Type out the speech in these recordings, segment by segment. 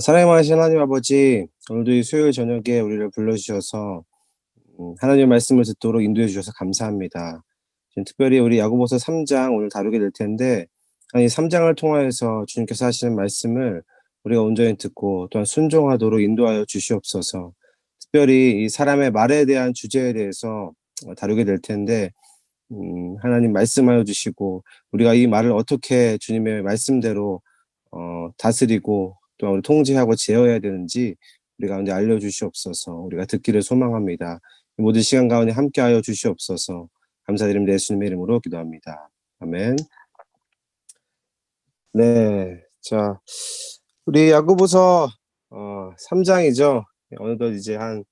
사랑의 많으신 하나님 아버지, 오늘도 이 수요일 저녁에 우리를 불러주셔서 하나님의 말씀을 듣도록 인도해 주셔서 감사합니다. 지금 특별히 우리 야고보서 3장 오늘 다루게 될 텐데, 이 3장을 통하여서 주님께서 하시는 말씀을 우리가 온전히 듣고 또한 순종하도록 인도하여 주시옵소서. 특별히 이 사람의 말에 대한 주제에 대해서 다루게 될 텐데, 하나님 말씀하여 주시고 우리가 이 말을 어떻게 주님의 말씀대로 다스리고 또 우리 통제하고 제어해야 되는지 우리 가운데 알려주시옵소서. 우리가 듣기를 소망합니다. 이 모든 시간 가운데 함께하여 주시옵소서. 감사드립니다. 예수님의 이름으로 기도합니다. 아멘. 네, 자, 우리 야고보서 3장이죠. 어느덧 이제 한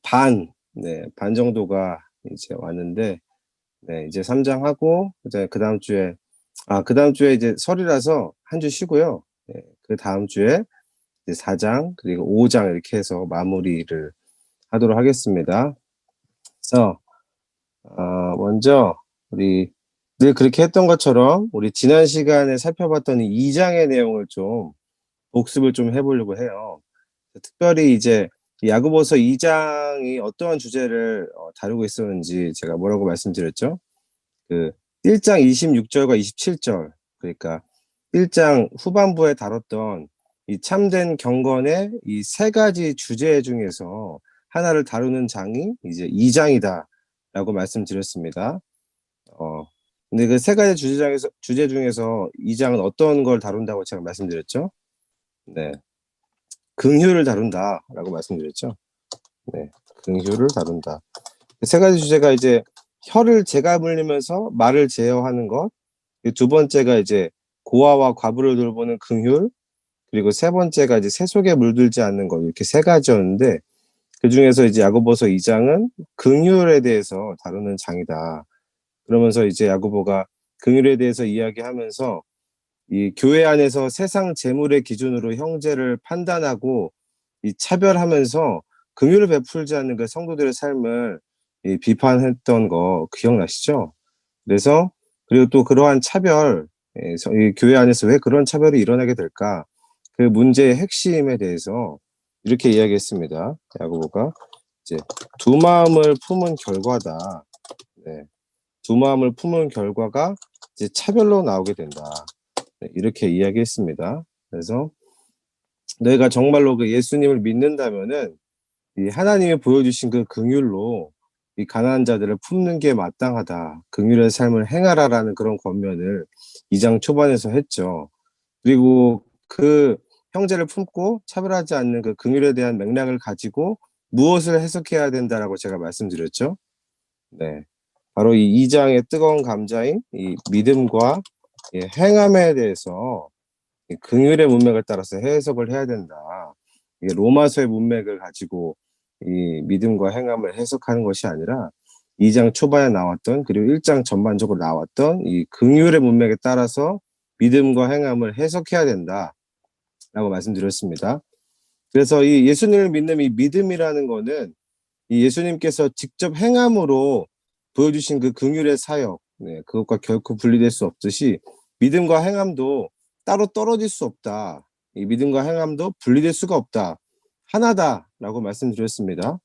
반 정도가 이제 왔는데, 네, 이제 3장 하고 이제 그 다음 주에 이제 설이라서 한 주 쉬고요. 네, 그 다음 주에 이제 4장 그리고 5장 이렇게 해서 마무리를 하도록 하겠습니다. 그래서 먼저 우리 늘 그렇게 했던 것처럼 우리 지난 시간에 살펴봤던 이 2장의 내용을 좀 복습을 좀 해보려고 해요. 특별히 이제 야고보서 2장이 어떠한 주제를 다루고 있었는지 제가 뭐라고 말씀드렸죠? 그 1장 26절과 27절, 그러니까 1장 후반부에 다뤘던 이 참된 경건의 이 세 가지 주제 중에서 하나를 다루는 장이 이제 2장이다라고 말씀드렸습니다. 근데 그 세 가지 주제 중에서 2장은 어떤 걸 다룬다고 제가 말씀드렸죠? 네, 긍휼을 다룬다라고 말씀드렸죠. 네, 긍휼을 다룬다. 세 가지 주제가 이제 혀를 제가 물리면서 말을 제어하는 것, 두 번째가 이제 고아와 과부를 돌보는 긍휼, 그리고 세 번째가 이제 세속에 물들지 않는 것, 이렇게 세 가지였는데 그 중에서 이제 야고보서 2장은 긍휼에 대해서 다루는 장이다. 그러면서 이제 야고보가 긍휼에 대해서 이야기하면서 이 교회 안에서 세상 재물의 기준으로 형제를 판단하고 이 차별하면서 긍휼을 베풀지 않는 그 성도들의 삶을 이 비판했던 거 기억나시죠? 그래서 그리고 또 그러한 차별, 이 교회 안에서 왜 그런 차별이 일어나게 될까? 그 문제의 핵심에 대해서 이렇게 이야기했습니다. 야고보가 이제 두 마음을 품은 결과다. 네, 두 마음을 품은 결과가 이제 차별로 나오게 된다. 네, 이렇게 이야기했습니다. 그래서 너희가 정말로 그 예수님을 믿는다면은 이 하나님이 보여주신 그 긍휼로 이 가난한 자들을 품는 게 마땅하다. 긍휼의 삶을 행하라라는 그런 권면을 2장 초반에서 했죠. 그리고 그 형제를 품고 차별하지 않는 그 긍휼에 대한 맥락을 가지고 무엇을 해석해야 된다라고 제가 말씀드렸죠. 네, 바로 이 2장의 뜨거운 감자인 이 믿음과 이 행함에 대해서 이 긍휼의 문맥을 따라서 해석을 해야 된다. 이게 로마서의 문맥을 가지고 이 믿음과 행함을 해석하는 것이 아니라 2장 초반에 나왔던, 그리고 1장 전반적으로 나왔던 이 긍휼의 문맥에 따라서 믿음과 행함을 해석해야 된다라고 말씀드렸습니다. 그래서 이 예수님을 믿는 이 믿음이라는 거는 이 예수님께서 직접 행함으로 보여주신 그 긍휼의 사역, 네, 그것과 결코 분리될 수 없듯이 믿음과 행함도 따로 떨어질 수 없다. 이 믿음과 행함도 분리될 수가 없다. 하나다라고 말씀드렸습니다.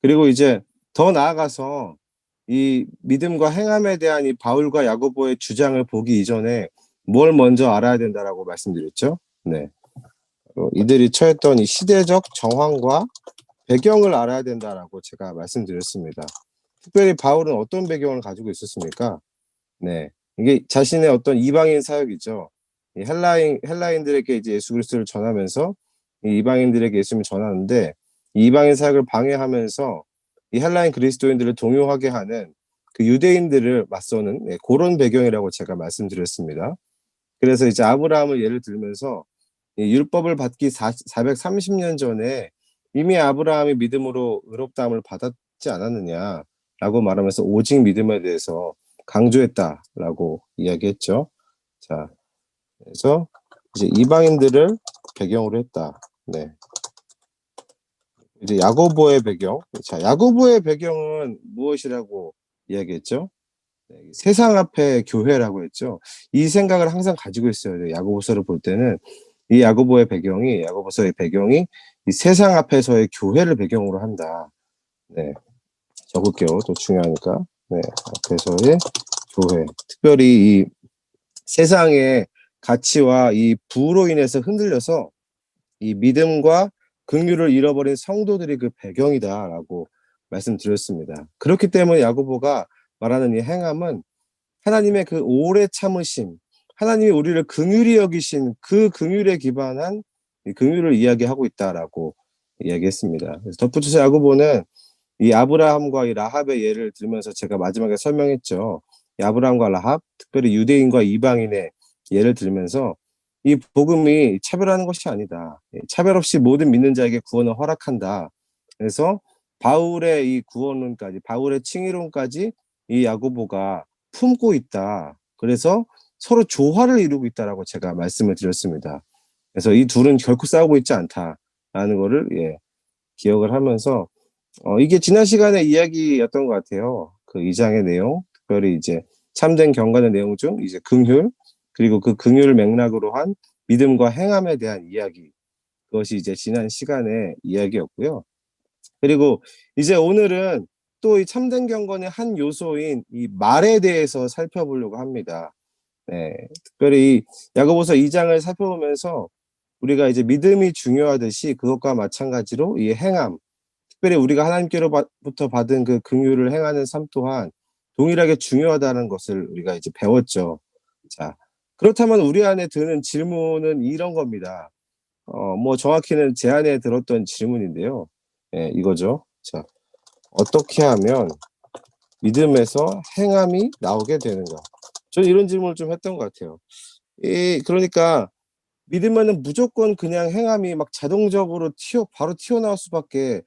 그리고 이제 더 나아가서 이 믿음과 행함에 대한 이 바울과 야고보의 주장을 보기 이전에 뭘 먼저 알아야 된다라고 말씀드렸죠. 네, 이들이 처했던 이 시대적 정황과 배경을 알아야 된다라고 제가 말씀드렸습니다. 특별히 바울은 어떤 배경을 가지고 있었습니까? 네, 이게 자신의 어떤 이방인 사역이죠. 이 헬라인들에게 이제 예수 그리스도를 전하면서 이 이방인들에게 예수님을 전하는데, 이 이방인 사역을 방해하면서 이 헬라인 그리스도인들을 동요하게 하는 그 유대인들을 맞서는, 네, 그런 배경이라고 제가 말씀드렸습니다. 그래서 이제 아브라함을 예를 들면서 이 율법을 받기 430년 전에 이미 아브라함이 믿음으로 의롭다함을 받았지 않았느냐라고 말하면서 오직 믿음에 대해서 강조했다라고 이야기했죠. 자, 그래서 이제 이방인들을 배경으로 했다. 네. 이제 야고보의 배경. 자, 야고보의 배경은 무엇이라고 이야기했죠? 네, 세상 앞에 교회라고 했죠. 이 생각을 항상 가지고 있어야 돼요. 야고보서를 볼 때는 이 야고보서의 배경이 이 세상 앞에서의 교회를 배경으로 한다. 네. 적을게요. 또 중요하니까. 네. 앞에서의 교회. 특별히 이 세상의 가치와 이 부로 인해서 흔들려서 이 믿음과 긍휼을 잃어버린 성도들이 그 배경이다라고 말씀드렸습니다. 그렇기 때문에 야고보가 말하는 이 행함은 하나님의 그 오래 참으심, 하나님이 우리를 긍휼히 여기신 그 긍휼에 기반한 이 긍휼을 이야기하고 있다라고 이야기했습니다. 그래서 덧붙여서 야고보는 이 아브라함과 이 라합의 예를 들면서 제가 마지막에 설명했죠. 이 아브라함과 라합, 특별히 유대인과 이방인의 예를 들면서 이 복음이 차별하는 것이 아니다. 차별 없이 모든 믿는 자에게 구원을 허락한다. 그래서 바울의 이 구원론까지, 바울의 칭의론까지 이 야고보가 품고 있다. 그래서 서로 조화를 이루고 있다라고 제가 말씀을 드렸습니다. 그래서 이 둘은 결코 싸우고 있지 않다라는 거를 기억을 하면서 이게 지난 시간에 이야기였던 것 같아요. 그 2장의 내용, 특별히 이제 참된 경건의 내용 중 이제 긍휼, 그리고 그 긍휼을 맥락으로 한 믿음과 행함에 대한 이야기. 그것이 이제 지난 시간의 이야기였고요. 그리고 이제 오늘은 또 이 참된 경건의 한 요소인 이 말에 대해서 살펴보려고 합니다. 네. 특별히 야고보서 2장을 살펴보면서 우리가 이제 믿음이 중요하듯이 그것과 마찬가지로 이 행함, 특별히 우리가 하나님께로부터 받은 그 긍휼을 행하는 삶 또한 동일하게 중요하다는 것을 우리가 이제 배웠죠. 자, 그렇다면 우리 안에 드는 질문은 이런 겁니다. 뭐 정확히는 제 안에 들었던 질문인데요. 예, 이거죠. 자, 어떻게 하면 믿음에서 행함이 나오게 되는가? 저는 이런 질문을 좀 했던 것 같아요. 그러니까 믿으면은 무조건 그냥 행함이 막 자동적으로 바로 튀어나올 수밖에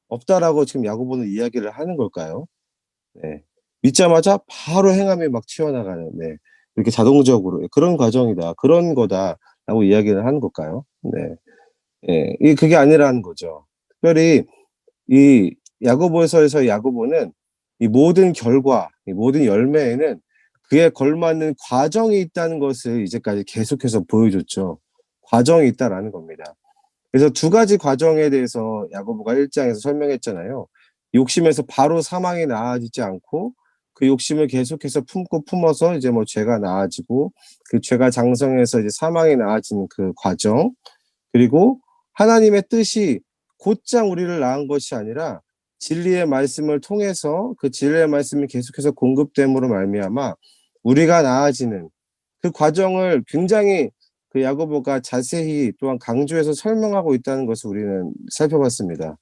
없다라고 지금 야고보는 이야기를 하는 걸까요? 네. 믿자마자 바로 행함이 막 튀어나가는, 네. 이렇게 자동적으로 그런 과정이다. 그런 거다라고 이야기를 하는 걸까요? 네. 예. 그게 아니라는 거죠. 특별히 이 야고보서에서 야고보는 이 모든 결과, 이 모든 열매에는 그에 걸맞는 과정이 있다는 것을 이제까지 계속해서 보여줬죠. 과정이 있다라는 겁니다. 그래서 두 가지 과정에 대해서 야고보가 1장에서 설명했잖아요. 욕심에서 바로 사망이 나아지지 않고 그 욕심을 계속해서 품고 품어서 이제 뭐 죄가 나아지고 그 죄가 장성해서 이제 사망이 나아지는 그 과정, 그리고 하나님의 뜻이 곧장 우리를 낳은 것이 아니라 진리의 말씀을 통해서 그 진리의 말씀이 계속해서 공급됨으로 말미암아 우리가 나아지는 그 과정을 굉장히 그 야고보가 자세히 또한 강조해서 설명하고 있다는 것을 우리는 살펴봤습니다.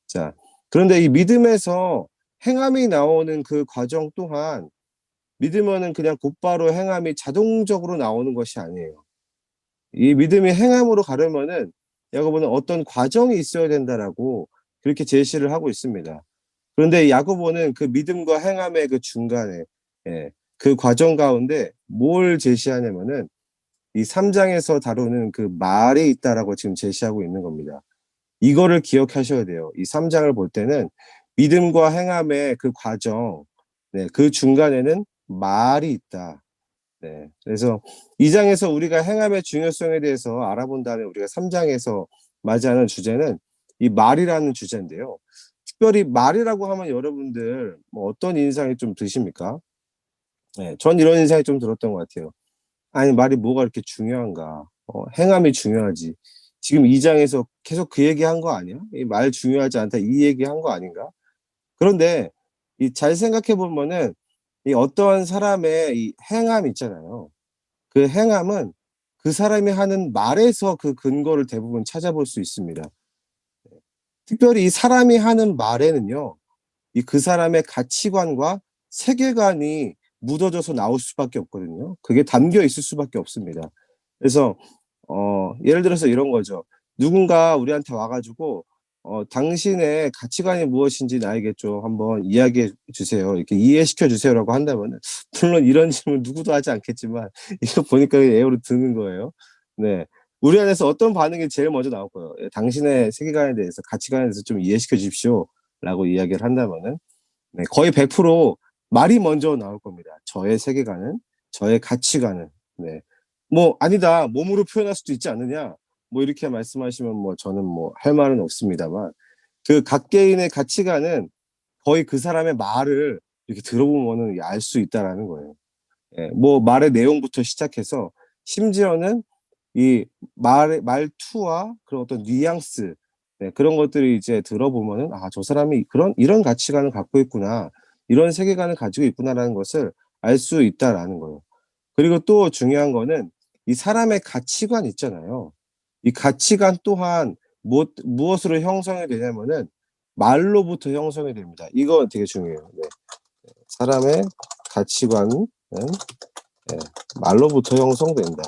자, 그런데 이 믿음에서 행함이 나오는 그 과정 또한 믿으면은 그냥 곧바로 행함이 자동적으로 나오는 것이 아니에요. 이 믿음이 행함으로 가려면은 야고보는 어떤 과정이 있어야 된다라고 그렇게 제시를 하고 있습니다. 그런데 야고보는 그 믿음과 행함의 그 중간에 그 과정 가운데 뭘 제시하냐면은 이 3장에서 다루는 그 말이 있다라고 지금 제시하고 있는 겁니다. 이거를 기억하셔야 돼요. 이 3장을 볼 때는 믿음과 행함의 그 과정, 그 중간에는 말이 있다. 네. 그래서 2장에서 우리가 행함의 중요성에 대해서 알아본 다음에 우리가 3장에서 맞이하는 주제는 이 말이라는 주제인데요. 특별히 말이라고 하면 여러분들 뭐 어떤 인상이 좀 드십니까? 네, 전 이런 인상이 좀 들었던 것 같아요. 아니, 말이 뭐가 이렇게 중요한가? 행함이 중요하지. 지금 2장에서 계속 그 얘기한 거 아니야? 이 말 중요하지 않다 이 얘기한 거 아닌가? 그런데 이 잘 생각해 보면은 이 어떠한 사람의 이 행함 있잖아요. 그 행함은 그 사람이 하는 말에서 그 근거를 대부분 찾아볼 수 있습니다. 특별히 이 사람이 하는 말에는요. 이 그 사람의 가치관과 세계관이 묻어져서 나올 수밖에 없거든요. 그게 담겨 있을 수밖에 없습니다. 그래서 예를 들어서 이런 거죠. 누군가 우리한테 와 가지고 "당신의 가치관이 무엇인지 나에게 좀 한번 이야기해 주세요. 이렇게 이해시켜 주세요."라고 한다면은 물론 이런 질문 누구도 하지 않겠지만 이거 보니까 에어로 드는 거예요. 네. 우리 안에서 어떤 반응이 제일 먼저 나올 거예요. "예 당신의 세계관에 대해서 가치관에 대해서 좀 이해시켜 주십시오."라고 이야기를 한다면은 거의 100% 말이 먼저 나올 겁니다. 저의 세계관은, 저의 가치관은. 네. 뭐 "아니다. 몸으로 표현할 수도 있지 않느냐?" 뭐 이렇게 말씀하시면 뭐 저는 뭐 할 말은 없습니다만 그 각개인의 가치관은 거의 그 사람의 말을 이렇게 들어보면은 알 수 있다라는 거예요. 예. 뭐 말의 내용부터 시작해서 심지어는 이 말의 말투와 그런 어떤 뉘앙스, 네, 그런 것들이 이제 들어보면은 '아 저 사람이 그런 이런 가치관을 갖고 있구나. 이런 세계관을 가지고 있구나.'라는 것을 알 수 있다라는 거예요. 그리고 또 중요한 거는 이 사람의 가치관 있잖아요. 이 가치관 또한 무엇으로 형성이 되냐면은 말로부터 형성이 됩니다. 이거 되게 중요해요. 네. 사람의 가치관은 예 말로부터 형성된다.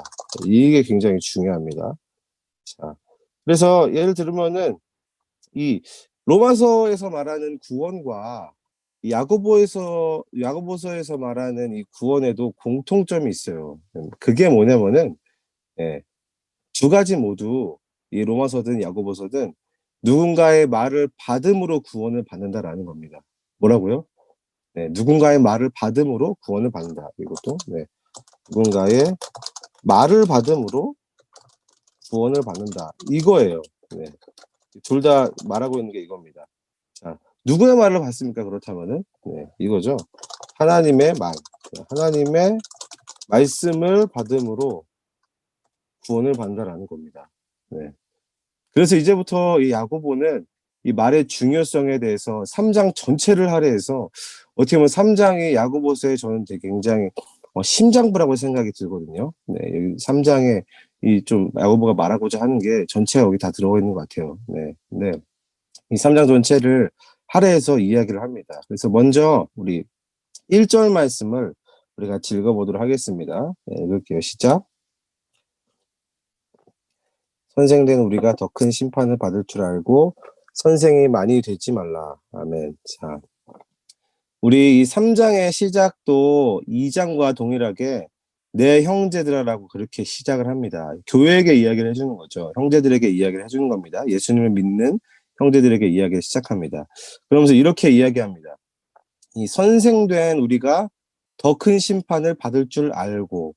이게 굉장히 중요합니다. 자, 그래서 예를 들면은 이 로마서에서 말하는 구원과 이 야고보서에서 말하는 이 구원에도 공통점이 있어요. 그게 뭐냐면은 예 두 가지 모두 이 로마서든 야고보서든 누군가의 말을 받음으로 구원을 받는다라는 겁니다. 뭐라고요? 네. 누군가의 말을 받음으로 구원을 받는다. 이것도 네. 누군가의 말을 받음으로 구원을 받는다. 이거예요. 네. 둘 다 말하고 있는 게 이겁니다. 자, 누구의 말을 받습니까? 그렇다면은 네, 이거죠. 하나님의 말. 네, 하나님의 말씀을 받음으로 구원을 받는다라는 겁니다. 네. 그래서 이제부터 이 야고보는 이 말의 중요성에 대해서 3장 전체를 할애해서 어떻게 보면 3 장이 야고보서에 저는 되게 굉장히 심장부라고 생각이 들거든요. 네. 여기 3 장에 이 좀 야고보가 말하고자 하는 게 전체가 여기 다 들어가 있는 것 같아요. 네. 네. 이 3장 전체를 할애해서 이야기를 합니다. 그래서 먼저 우리 1절 말씀을 우리 같이 읽어 보도록 하겠습니다. 네, 읽을게요. 시작. "선생된 우리가 더 큰 심판을 받을 줄 알고 선생이 많이 되지 말라." 아멘. 자, 우리 이 3 장의 시작도 2 장과 동일하게 "내 형제들아"라고 그렇게 시작을 합니다. 교회에게 이야기를 해 주는 거죠. 형제들에게 이야기를 해 주는 겁니다. 예수님을 믿는 형제들에게 이야기를 시작합니다. 그러면서 이렇게 이야기합니다. 이 "선생된 우리가 더 큰 심판을 받을 줄 알고."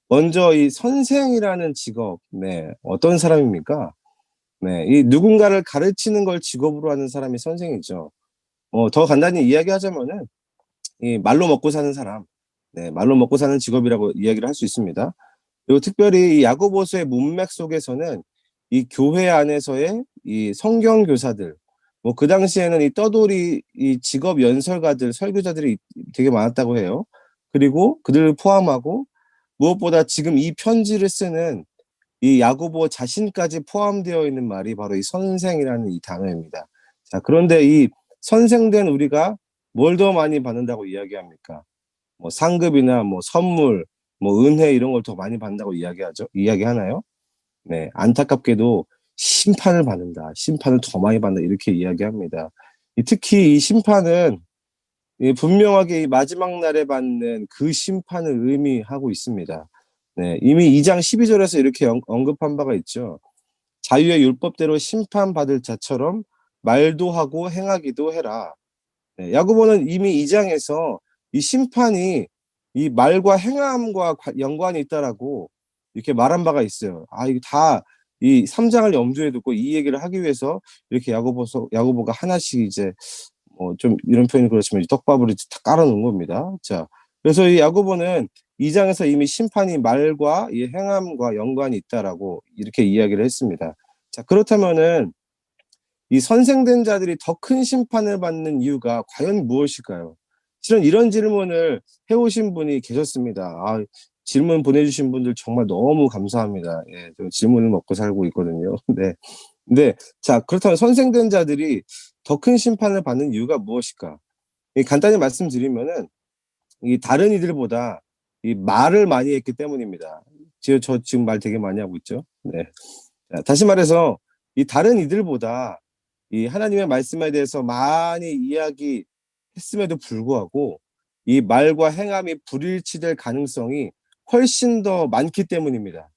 먼저 이 선생이라는 직업, 네, 어떤 사람입니까? 네. 이 누군가를 가르치는 걸 직업으로 하는 사람이 선생이죠. 더 간단히 이야기하자면은 이 말로 먹고 사는 사람, 네, 말로 먹고 사는 직업이라고 이야기를 할 수 있습니다. 그리고 특별히 이 야고보서의 문맥 속에서는 이 교회 안에서의 이 성경 교사들, 뭐 그 당시에는 이 떠돌이 이 직업 연설가들, 설교자들이 되게 많았다고 해요. 그리고 그들을 포함하고 무엇보다 지금 이 편지를 쓰는 이 야고보 자신까지 포함되어 있는 말이 바로 이 선생이라는 이 단어입니다. 자, 그런데 이 선생된 우리가 뭘 더 많이 받는다고 이야기합니까? 뭐 상급이나 뭐 선물, 뭐 은혜 이런 걸 더 많이 받는다고 이야기하나요? 네. 안타깝게도 심판을 받는다. 심판을 더 많이 받는다. 이렇게 이야기합니다. 특히 이 심판은 분명하게 이 마지막 날에 받는 그 심판을 의미하고 있습니다. 네. 이미 2장 12 절에서 이렇게 언급한 바가 있죠. "자유의 율법대로 심판받을 자처럼 말도 하고 행하기도 해라." 네. 야고보는 이미 2 장에서 이 심판이 이 말과 행함과 연관이 있다라고 이렇게 말한 바가 있어요. 이게 다 이 3 장을 염두에 두고 이 얘기를 하기 위해서 이렇게 야고보가 하나씩 이제 좀 이런 표현이 그렇지만 떡밥을 이제 다 깔아 놓은 겁니다. 자, 그래서 이 야고보는 2 장에서 이미 심판이 말과 이 행함과 연관이 있다라고 이렇게 이야기를 했습니다. 자, 그렇다면은 이 선생된 자들이 더 큰 심판을 받는 이유가 과연 무엇일까요? 실은 이런 질문을 해 오신 분이 계셨습니다. 질문 보내 주신 분들 정말 너무 감사합니다. 예. 저 질문을 먹고 살고 있거든요. 네. 네. 자, 그렇다면 선생된 자들이 더 큰 심판을 받는 이유가 무엇일까? 간단히 말씀드리면은 이 다른 이들보다 이 말을 많이 했기 때문입니다. 저 지금 말 되게 많이 하고 있죠? 네. 자, 다시 말해서 이 다른 이들보다 이 하나님의 말씀에 대해서 많이 이야기했음에도 불구하고 이 말과 행함이 불일치될 가능성이 훨씬 더 많기 때문입니다.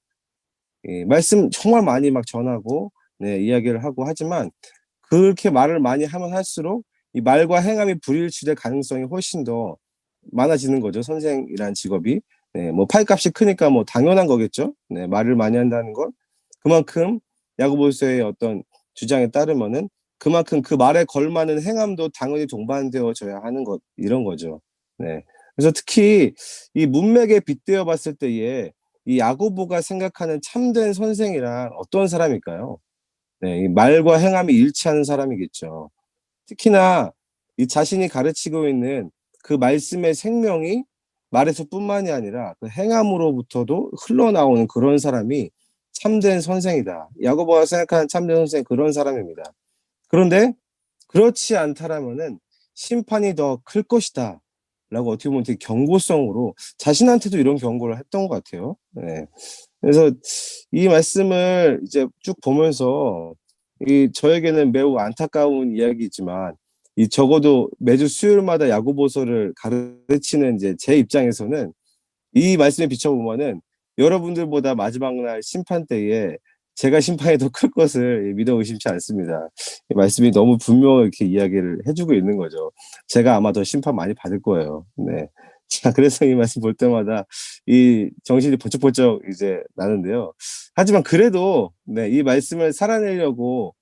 말씀 정말 많이 막 전하고 네, 이야기를 하고 하지만 그렇게 말을 많이 하면 할수록 이 말과 행함이 불일치될 가능성이 훨씬 더 많아지는 거죠, 선생이라는 직업이. 네, 뭐 팔값이 크니까 뭐 당연한 거겠죠. 네, 말을 많이 한다는 건 그만큼 야고보서의 어떤 주장에 따르면은 그만큼 그 말에 걸맞는 행함도 당연히 동반되어져야 하는 것 이런 거죠. 네. 그래서 특히 이 문맥에 빗대어 봤을 때에 이 야고보가 생각하는 참된 선생이란 어떤 사람일까요? 네. 이 말과 행함이 일치하는 사람이겠죠. 특히나 이 자신이 가르치고 있는 그 말씀의 생명이 말에서뿐만이 아니라 그 행함으로부터도 흘러나오는 그런 사람이 참된 선생이다. 야고보가 생각하는 참된 선생은 그런 사람입니다. 그런데 그렇지 않다라면은 심판이 더 클 것이다. 라고 어떻게 보면 되게 경고성으로 자신한테도 이런 경고를 했던 것 같아요. 네. 그래서 이 말씀을 이제 쭉 보면서 이 저에게는 매우 안타까운 이야기지만 이 적어도 매주 수요일마다 야고보서를 가르치는 이제 제 입장에서는 이 말씀에 비춰보면은 여러분들보다 마지막 날 심판 때에 제가 심판이 더 클 것을 믿어 의심치 않습니다. 이 말씀이 너무 분명하게 이렇게 이야기를 해주고 있는 거죠. 제가 아마 더 심판 많이 받을 거예요. 네. 자, 그래서 이 말씀 볼 때마다 이 정신이 번쩍번쩍 이제 나는데요. 하지만 그래도 네, 이 말씀을 살아내려고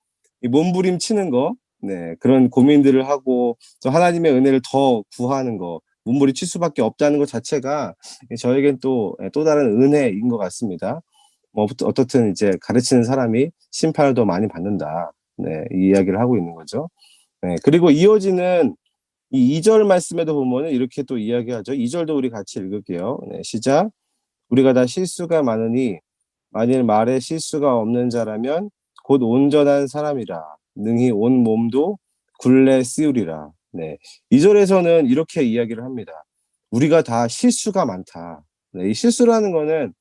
이 몸부림치는 거, 네, 그런 고민들을 하고 또 하나님의 은혜를 더 구하는 거, 몸부림칠 수밖에 없다는 것 자체가 저에겐 또 다른 은혜인 것 같습니다. 뭐 어떻든 이제 가르치는 사람이 심판을 더 많이 받는다. 네, 이 이야기를 하고 있는 거죠. 네, 그리고 이어지는 이 2절 말씀에도 보면은 이렇게 또 이야기하죠. 2절도 우리 같이 읽을게요. 네, 시작. 우리가 다 실수가 많으니 만일 말에 실수가 없는 자라면 곧 온전한 사람이라 능히 온 몸도 굴레 씌우리라. 네. 2절에서는 이렇게 이야기를 합니다. 우리가 다 실수가 많다. 네, 이 실수라는 거는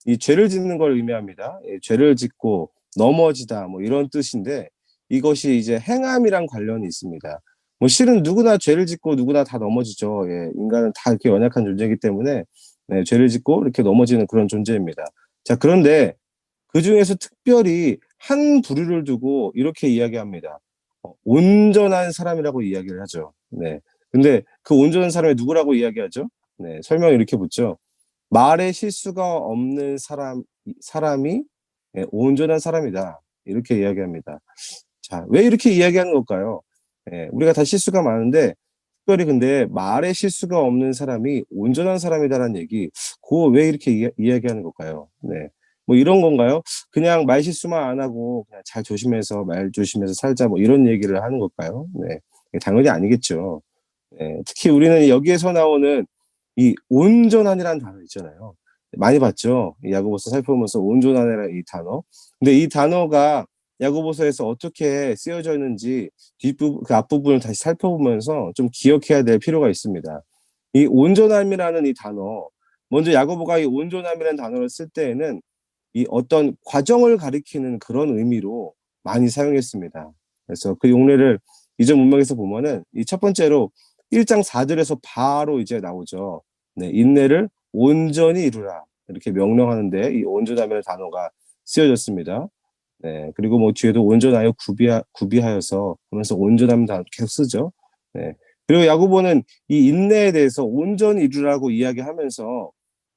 이 죄를 짓는 걸 의미합니다. 예, 죄를 짓고 넘어지다 뭐 이런 뜻인데 이것이 이제 행함이랑 관련이 있습니다. 뭐 실은 누구나 죄를 짓고 누구나 다 넘어지죠. 예, 인간은 다 이렇게 연약한 존재이기 때문에 네, 죄를 짓고 이렇게 넘어지는 그런 존재입니다. 자, 그런데 그중에서 특별히 한 부류를 두고 이렇게 이야기합니다. 온전한 사람이라고 이야기를 하죠. 네. 근데 그 온전한 사람이 누구라고 이야기하죠? 네, 설명을 이렇게 붙죠. 말에 실수가 없는 사람이 예, 온전한 사람이다. 이렇게 이야기합니다. 자, 왜 이렇게 이야기하는 걸까요? 예, 우리가 다 실수가 많은데 특별히 근데 말에 실수가 없는 사람이 온전한 사람이다라는 얘기, 그거 왜 이렇게 이야기하는 걸까요? 네. 뭐 이런 건가요? 그냥 말 실수만 안 하고 그냥 잘 조심해서 말 조심해서 살자 뭐 이런 얘기를 하는 걸까요? 네. 당연히 아니겠죠. 네. 특히 우리는 여기에서 나오는 이 온전한이라는 단어 있잖아요. 많이 봤죠? 야고보서 살펴보면서 온전한이라는 이 단어. 근데 이 단어가 야고보서에서 어떻게 쓰여져 있는지 뒷부분, 그 앞부분을 다시 살펴보면서 좀 기억해야 될 필요가 있습니다. 이 온전함이라는 이 단어, 먼저 야고보가 이 온전함이라는 단어를 쓸 때에는 이 어떤 과정을 가리키는 그런 의미로 많이 사용했습니다. 그래서 그 용례를 이전 문맥에서 보면은 이 첫 번째로 1장 4절에서 바로 이제 나오죠. 네, 인내를 온전히 이루라. 이렇게 명령하는데 이 온전함이라는 단어가 쓰여졌습니다. 네, 그리고 뭐 뒤에도 온전하여 구비하여서 하면서 온전함 단어 계속 쓰죠. 네. 그리고 야고보는 이 인내에 대해서 온전히 이루라고 이야기하면서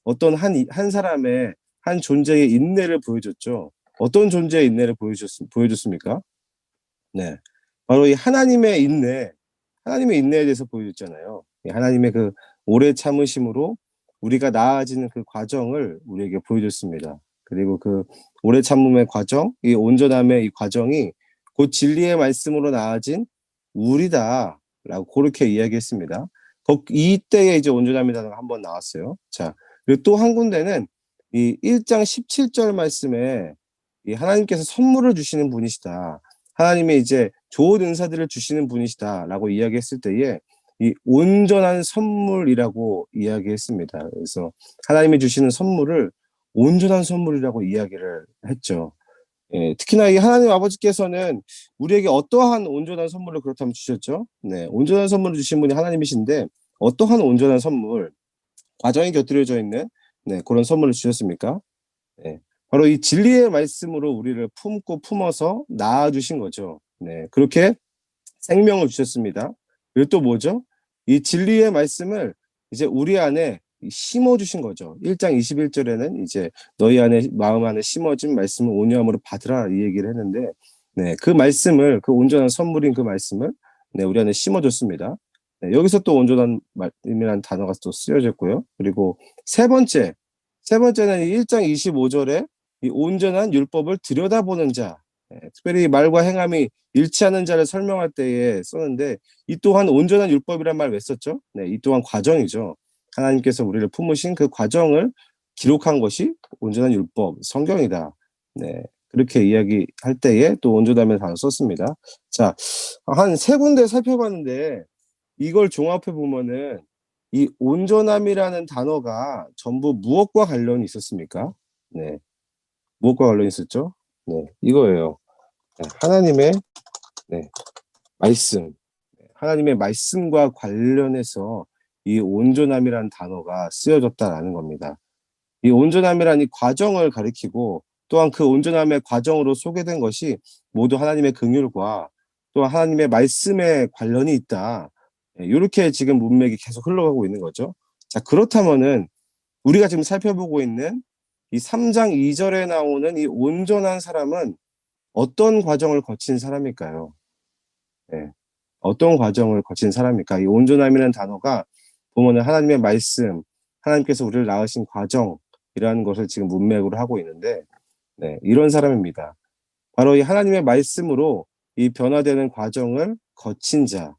어떤 한 사람의 한 존재의 인내를 보여줬죠. 어떤 존재의 인내를 보여줬습니까? 네. 바로 이 하나님의 인내에 대해서 보여줬잖아요. 하나님의 그 오래 참으심으로 우리가 나아지는 그 과정을 우리에게 보여줬습니다. 그리고 그 오래 참음의 과정, 이 온전함의 이 과정이 곧 진리의 말씀으로 나아진 우리다라고 그렇게 이야기했습니다. 이때에 이제 온전함이 단어가 한번 나왔어요. 자, 그리고 또 한 군데는 이 1장 17절 말씀에 이 하나님께서 선물을 주시는 분이시다. 하나님의 이제 좋은 은사들을 주시는 분이시다라고 이야기했을 때에 이 온전한 선물이라고 이야기했습니다. 그래서 하나님이 주시는 선물을 온전한 선물이라고 이야기를 했죠. 예, 특히나 이 하나님 아버지께서는 우리에게 어떠한 온전한 선물을 그렇다면 주셨죠? 네, 온전한 선물을 주신 분이 하나님이신데 어떠한 온전한 선물, 과정이 곁들여져 있는 네, 그런 선물을 주셨습니까? 네, 바로 이 진리의 말씀으로 우리를 품고 품어서 낳아주신 거죠. 네, 그렇게 생명을 주셨습니다. 그리고 또 뭐죠? 이 진리의 말씀을 이제 우리 안에 심어 주신 거죠. 1장 21절에는 이제 너희 안에 마음 안에 심어진 말씀을 온유함으로 받으라 이 얘기를 했는데 네, 그 말씀을 그 온전한 선물인 그 말씀을 네, 우리 안에 심어 줬습니다. 네, 여기서 또 온전한 말씀이라는 단어가 또 쓰여졌고요. 그리고 세 번째는 1장 25절에 이 온전한 율법을 들여다보는 자. 네, 특별히 말과 행함이 일치하는 자를 설명할 때에 썼는데 이 또한 온전한 율법이란 말 왜 썼죠? 네, 이 또한 과정이죠. 하나님께서 우리를 품으신 그 과정을 기록한 것이 온전한 율법, 성경이다. 네, 그렇게 이야기할 때에 또 온전함의 단어 썼습니다. 자, 한 세 군데 살펴봤는데 이걸 종합해 보면은 이 온전함이라는 단어가 전부 무엇과 관련이 있었습니까? 네, 무엇과 관련이 있었죠? 네, 이거예요. 네, 하나님의 네, 말씀. 하나님의 말씀과 관련해서 이 온전함이라는 단어가 쓰여졌다라는 겁니다. 이 온전함이라는 이 과정을 가리키고 또한 그 온전함의 과정으로 소개된 것이 모두 하나님의 긍휼과 또 하나님의 말씀에 관련이 있다. 요렇게 지금 문맥이 계속 흘러가고 있는 거죠. 자, 그렇다면은 우리가 지금 살펴보고 있는 이 3장 2절에 나오는 이 온전한 사람은 어떤 과정을 거친 사람일까요? 네. 어떤 과정을 거친 사람입니까? 이 온전함이라는 단어가 보면은 하나님의 말씀, 하나님께서 우리를 낳으신 과정이라는 것을 지금 문맥으로 하고 있는데, 네, 이런 사람입니다. 바로 이 하나님의 말씀으로 이 변화되는 과정을 거친 자,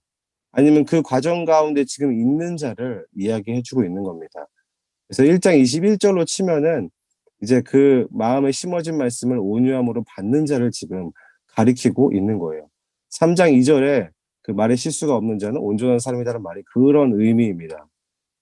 아니면 그 과정 가운데 지금 있는 자를 이야기해주고 있는 겁니다. 그래서 1장 21절로 치면은 이제 그 마음에 심어진 말씀을 온유함으로 받는 자를 지금 가리키고 있는 거예요. 3장 2절에 그 말에 실수가 없는 자는 온전한 사람이다라는 말이 그런 의미입니다.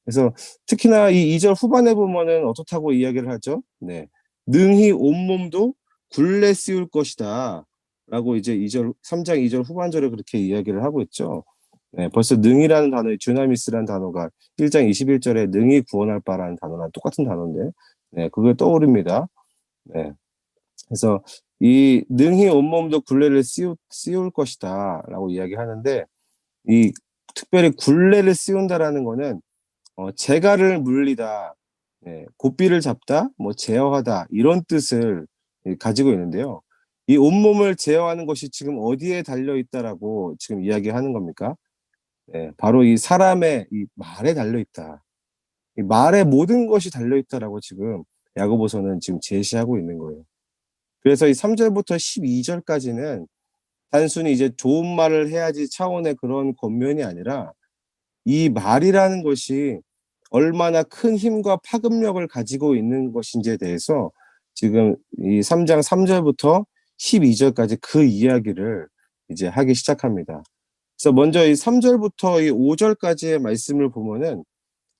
그래서 특히나 이 2절 후반에 보면은 어떻다고 이야기를 하죠? 네. 능히 온몸도 굴레 씌울 것이다. 라고 이제 3장 2절 후반절에 그렇게 이야기를 하고 있죠. 네, 벌써 능이라는 단어의 듀나미스라는 단어가 1장 21절에 능히 구원할 바라는 단어랑 똑같은 단어인데, 네, 그게 떠오릅니다. 네. 그래서 이 능히 온몸도 굴레를 씌울 것이다. 라고 이야기하는데, 이 특별히 굴레를 씌운다라는 거는 재갈을 물리다, 네, 고삐를 잡다, 뭐 제어하다 이런 뜻을 가지고 있는데요. 이 온몸을 제어하는 것이 지금 어디에 달려 있다라고 지금 이야기하는 겁니까? 네, 바로 이 사람의 이 말에 달려 있다. 이 말에 모든 것이 달려 있다라고 지금 야고보서는 지금 제시하고 있는 거예요. 그래서 이 3절부터 12절까지는 단순히 이제 좋은 말을 해야지 차원의 그런 권면이 아니라 이 말이라는 것이 얼마나 큰 힘과 파급력을 가지고 있는 것인지에 대해서 지금 이 3장 3절부터 12절까지 그 이야기를 이제 하기 시작합니다. 그래서 먼저 이 3절부터 이 5절까지의 말씀을 보면은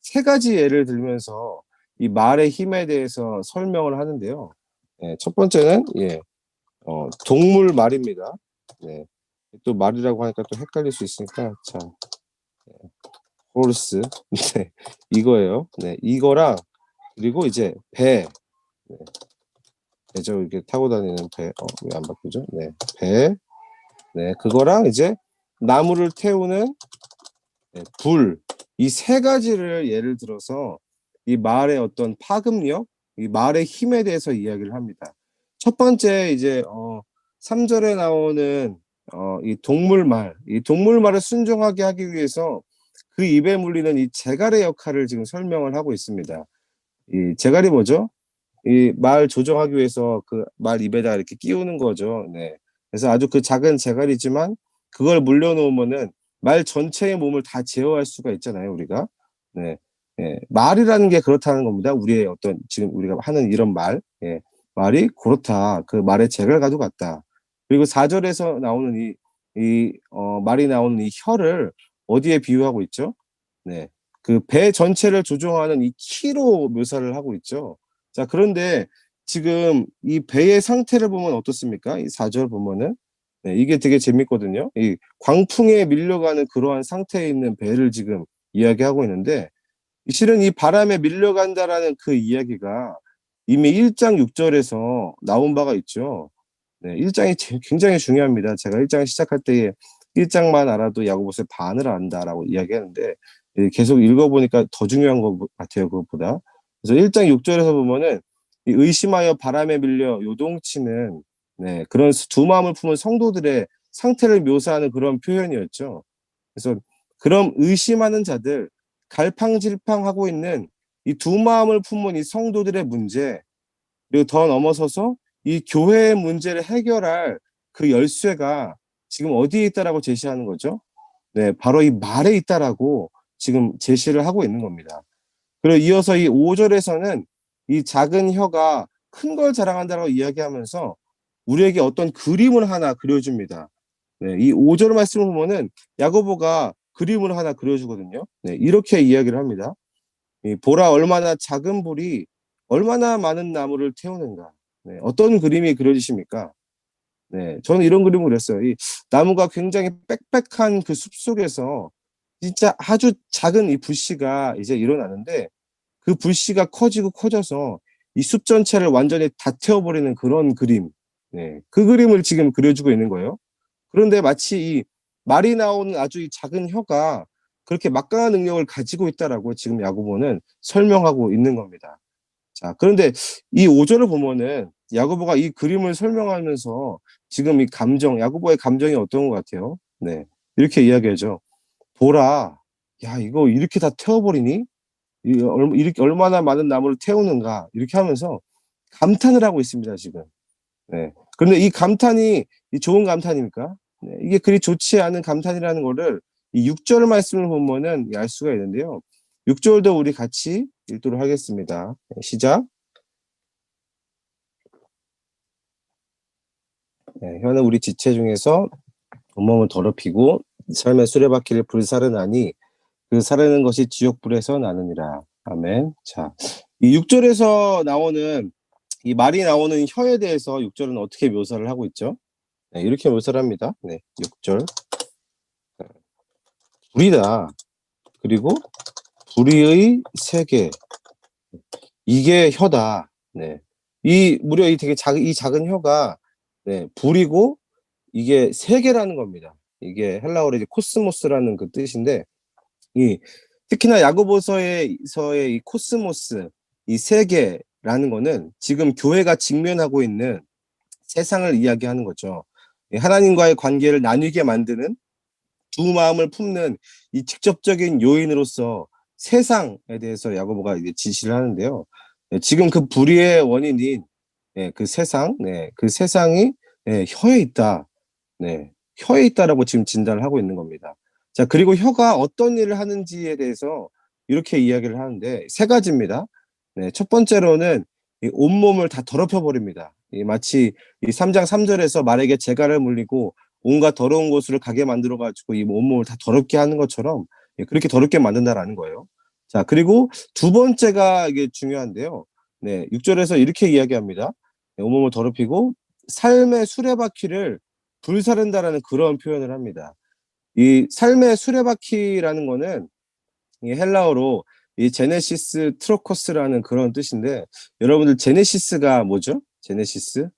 세 가지 예를 들면서 이 말의 힘에 대해서 설명을 하는데요. 예, 첫 번째는 동물 말입니다. 네. 또 말이라고 하니까 또 헷갈릴 수 있으니까 자, 호르스 네, 이거예요. 네, 이거랑 그리고 이제 배, 네, 배죠. 이렇게 타고 다니는 배, 왜 안 바꾸죠? 네, 배, 네, 그거랑 이제 나무를 태우는 네, 불, 이 세 가지를 예를 들어서 이 말의 어떤 파급력, 이 말의 힘에 대해서 이야기를 합니다. 첫 번째 이제 3절에 나오는 이 동물말, 이 동물말을 순종하게 하기 위해서 그 입에 물리는 이 재갈의 역할을 지금 설명을 하고 있습니다. 이 재갈이 뭐죠? 이 말 조정하기 위해서 그 말 입에다 이렇게 끼우는 거죠. 네. 그래서 아주 그 작은 재갈이지만 그걸 물려놓으면은 말 전체의 몸을 다 제어할 수가 있잖아요, 우리가. 네. 예. 말이라는 게 그렇다는 겁니다. 우리의 어떤 지금 우리가 하는 이런 말, 예. 말이 그렇다. 그 말의 재갈 가지고 같다. 그리고 4절에서 나오는 말이 나오는 이 혀를 어디에 비유하고 있죠? 네. 그 배 전체를 조종하는 이 키로 묘사를 하고 있죠. 자, 그런데 지금 이 배의 상태를 보면 어떻습니까? 이 4절 보면은. 네, 이게 되게 재밌거든요. 이 광풍에 밀려가는 그러한 상태에 있는 배를 지금 이야기하고 있는데, 실은 이 바람에 밀려간다라는 그 이야기가 이미 1장 6절에서 나온 바가 있죠. 네, 1장이 굉장히 중요합니다. 제가 1장 시작할 때에 1장만 알아도 야고보서의 반을 안다라고 이야기하는데 계속 읽어보니까 더 중요한 것 같아요, 그것보다. 그래서 1장 6절에서 보면은 이 의심하여 바람에 밀려 요동치는 네, 그런 두 마음을 품은 성도들의 상태를 묘사하는 그런 표현이었죠. 그래서 그런 의심하는 자들, 갈팡질팡하고 있는 이 두 마음을 품은 이 성도들의 문제, 그리고 더 넘어서서 이 교회의 문제를 해결할 그 열쇠가 지금 어디에 있다라고 제시하는 거죠? 네, 바로 이 말에 있다라고 지금 제시를 하고 있는 겁니다. 그리고 이어서 이 5절에서는 이 작은 혀가 큰 걸 자랑한다라고 이야기하면서 우리에게 어떤 그림을 하나 그려줍니다. 네, 이 5절 말씀을 보면은 야고보가 그림을 하나 그려주거든요. 네, 이렇게 이야기를 합니다. 이 보라 얼마나 작은 불이 얼마나 많은 나무를 태우는가. 네, 어떤 그림이 그려지십니까? 네, 저는 이런 그림을 그렸어요. 이 나무가 굉장히 빽빽한 그 숲속에서 진짜 아주 작은 이 불씨가 이제 일어나는데 그 불씨가 커지고 커져서 이 숲 전체를 완전히 다 태워버리는 그런 그림. 네, 그 그림을 지금 그려주고 있는 거예요. 그런데 마치 이 말이 나오는 아주 이 작은 혀가 그렇게 막강한 능력을 가지고 있다라고 지금 야고보는 설명하고 있는 겁니다. 자, 그런데 이 5절을 보면은 야고보가 이 그림을 설명하면서 지금 이 감정, 야고보의 감정이 어떤 것 같아요? 네. 이렇게 이야기하죠. 보라, 야, 이거 이렇게 다 태워버리니? 이렇게 얼마나 많은 나무를 태우는가? 이렇게 하면서 감탄을 하고 있습니다, 지금. 네. 그런데 이 감탄이 이 좋은 감탄입니까? 네. 이게 그리 좋지 않은 감탄이라는 거를 이 6절 말씀을 보면은 알 수가 있는데요. 6절도 우리 같이 읽도록 하겠습니다. 네, 시작. 네, 혀는 우리 지체 중에서 온몸을 더럽히고 삶의 수레바퀴를 불사르나니 그 사르는 것이 지옥불에서 나느니라. 아멘. 자, 이 6절에서 나오는 이 말이 나오는 혀에 대해서 6절은 어떻게 묘사를 하고 있죠? 네, 이렇게 묘사를 합니다. 네, 6절. 불이다. 그리고 불의의 세계. 이게 혀다. 네. 이 무려 이 되게 이 작은 혀가 네, 불이고 이게 세계라는 겁니다. 이게 헬라어로 이제 코스모스라는 그 뜻인데 이 특히나 야고보서의 이 코스모스, 이 세계라는 거는 지금 교회가 직면하고 있는 세상을 이야기하는 거죠. 하나님과의 관계를 나뉘게 만드는 두 마음을 품는 이 직접적인 요인으로서 세상에 대해서 야고보가 이제 지시를 하는데요. 네, 지금 그 불의의 원인인 그 세상, 그 세상이 혀에 있다. 네, 혀에 있다라고 지금 진단을 하고 있는 겁니다. 자, 그리고 혀가 어떤 일을 하는지에 대해서 이렇게 이야기를 하는데 세 가지입니다. 네, 첫 번째로는 이 온몸을 다 더럽혀 버립니다. 마치 이 3장 3절에서 말에게 재갈을 물리고 온갖 더러운 곳으로 가게 만들어 가지고 이 온몸을 다 더럽게 하는 것처럼 그렇게 더럽게 만든다라는 거예요. 자, 그리고 두 번째가 이게 중요한데요. 네, 6절에서 이렇게 이야기합니다. 네, 온몸을 더럽히고 삶의 수레바퀴를 불사른다라는 그런 표현을 합니다. 이 삶의 수레바퀴라는 거는 이 헬라어로 이 제네시스 트로코스라는 그런 뜻인데 여러분들 제네시스가 뭐죠? 제네시스?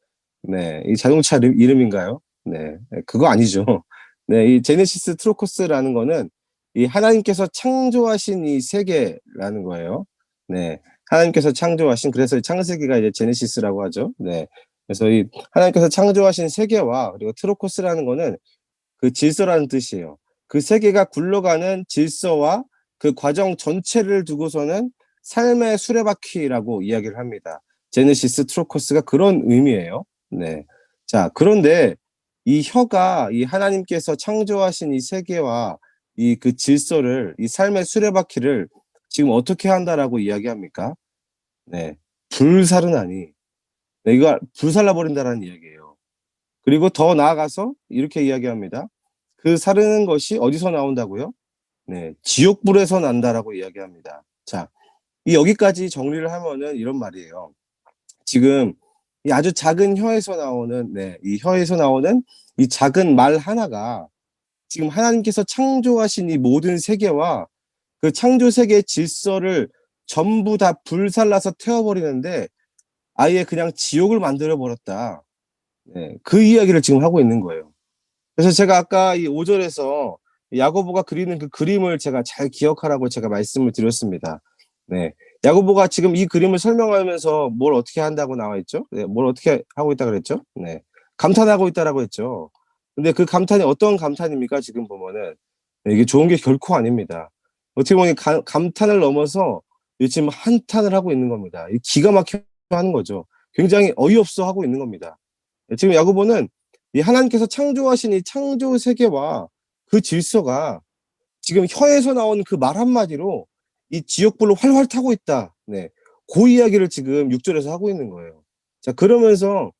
네, 이 자동차 이름인가요? 네, 그거 아니죠. 네, 이 제네시스 트로코스라는 거는 이 하나님께서 창조하신 이 세계라는 거예요. 네, 하나님께서 창조하신 그래서 창세기가 이제 제네시스라고 하죠. 네, 그래서 이 하나님께서 창조하신 세계와 그리고 트로코스라는 거는 그 질서라는 뜻이에요. 그 세계가 굴러가는 질서와 그 과정 전체를 두고서는 삶의 수레바퀴라고 이야기를 합니다. 제네시스 트로코스가 그런 의미예요. 네. 자, 그런데 이 혀가 이 하나님께서 창조하신 이 세계와 이 그 질서를 이 삶의 수레바퀴를 지금 어떻게 한다라고 이야기합니까? 네. 불사르나니. 네, 이거 불살라 버린다라는 이야기예요. 그리고 더 나아가서 이렇게 이야기합니다. 그 사르는 것이 어디서 나온다고요? 네, 지옥불에서 난다라고 이야기합니다. 자, 이 여기까지 정리를 하면은 이런 말이에요. 지금 이 아주 작은 혀에서 나오는 이 혀에서 나오는 이 작은 말 하나가 지금 하나님께서 창조하신 이 모든 세계와 그 창조 세계의 질서를 전부 다 불살라서 태워버리는데 아예 그냥 지옥을 만들어 버렸다. 네, 그 이야기를 지금 하고 있는 거예요. 그래서 제가 아까 이 5절에서 야고보가 그리는 그 그림을 제가 잘 기억하라고 제가 말씀을 드렸습니다. 네. 야고보가 지금 이 그림을 설명하면서 뭘 어떻게 한다고 나와 있죠? 네. 뭘 어떻게 하고 있다 그랬죠? 네. 감탄하고 있다라고 했죠. 근데 그 감탄이 어떤 감탄입니까? 지금 보면은 이게 좋은 게 결코 아닙니다. 어떻게 보면 감탄을 넘어서 지금 한탄을 하고 있는 겁니다. 기가 막혀 하는 거죠. 굉장히 어이없어 하고 있는 겁니다. 지금 야고보는 이 하나님께서 창조하신 이 창조 세계와 그 질서가 지금 혀에서 나온 그 말 한마디로 이 지옥불로 활활 타고 있다. 네. 그 이야기를 지금 6절에서 하고 있는 거예요. 자, 그러면서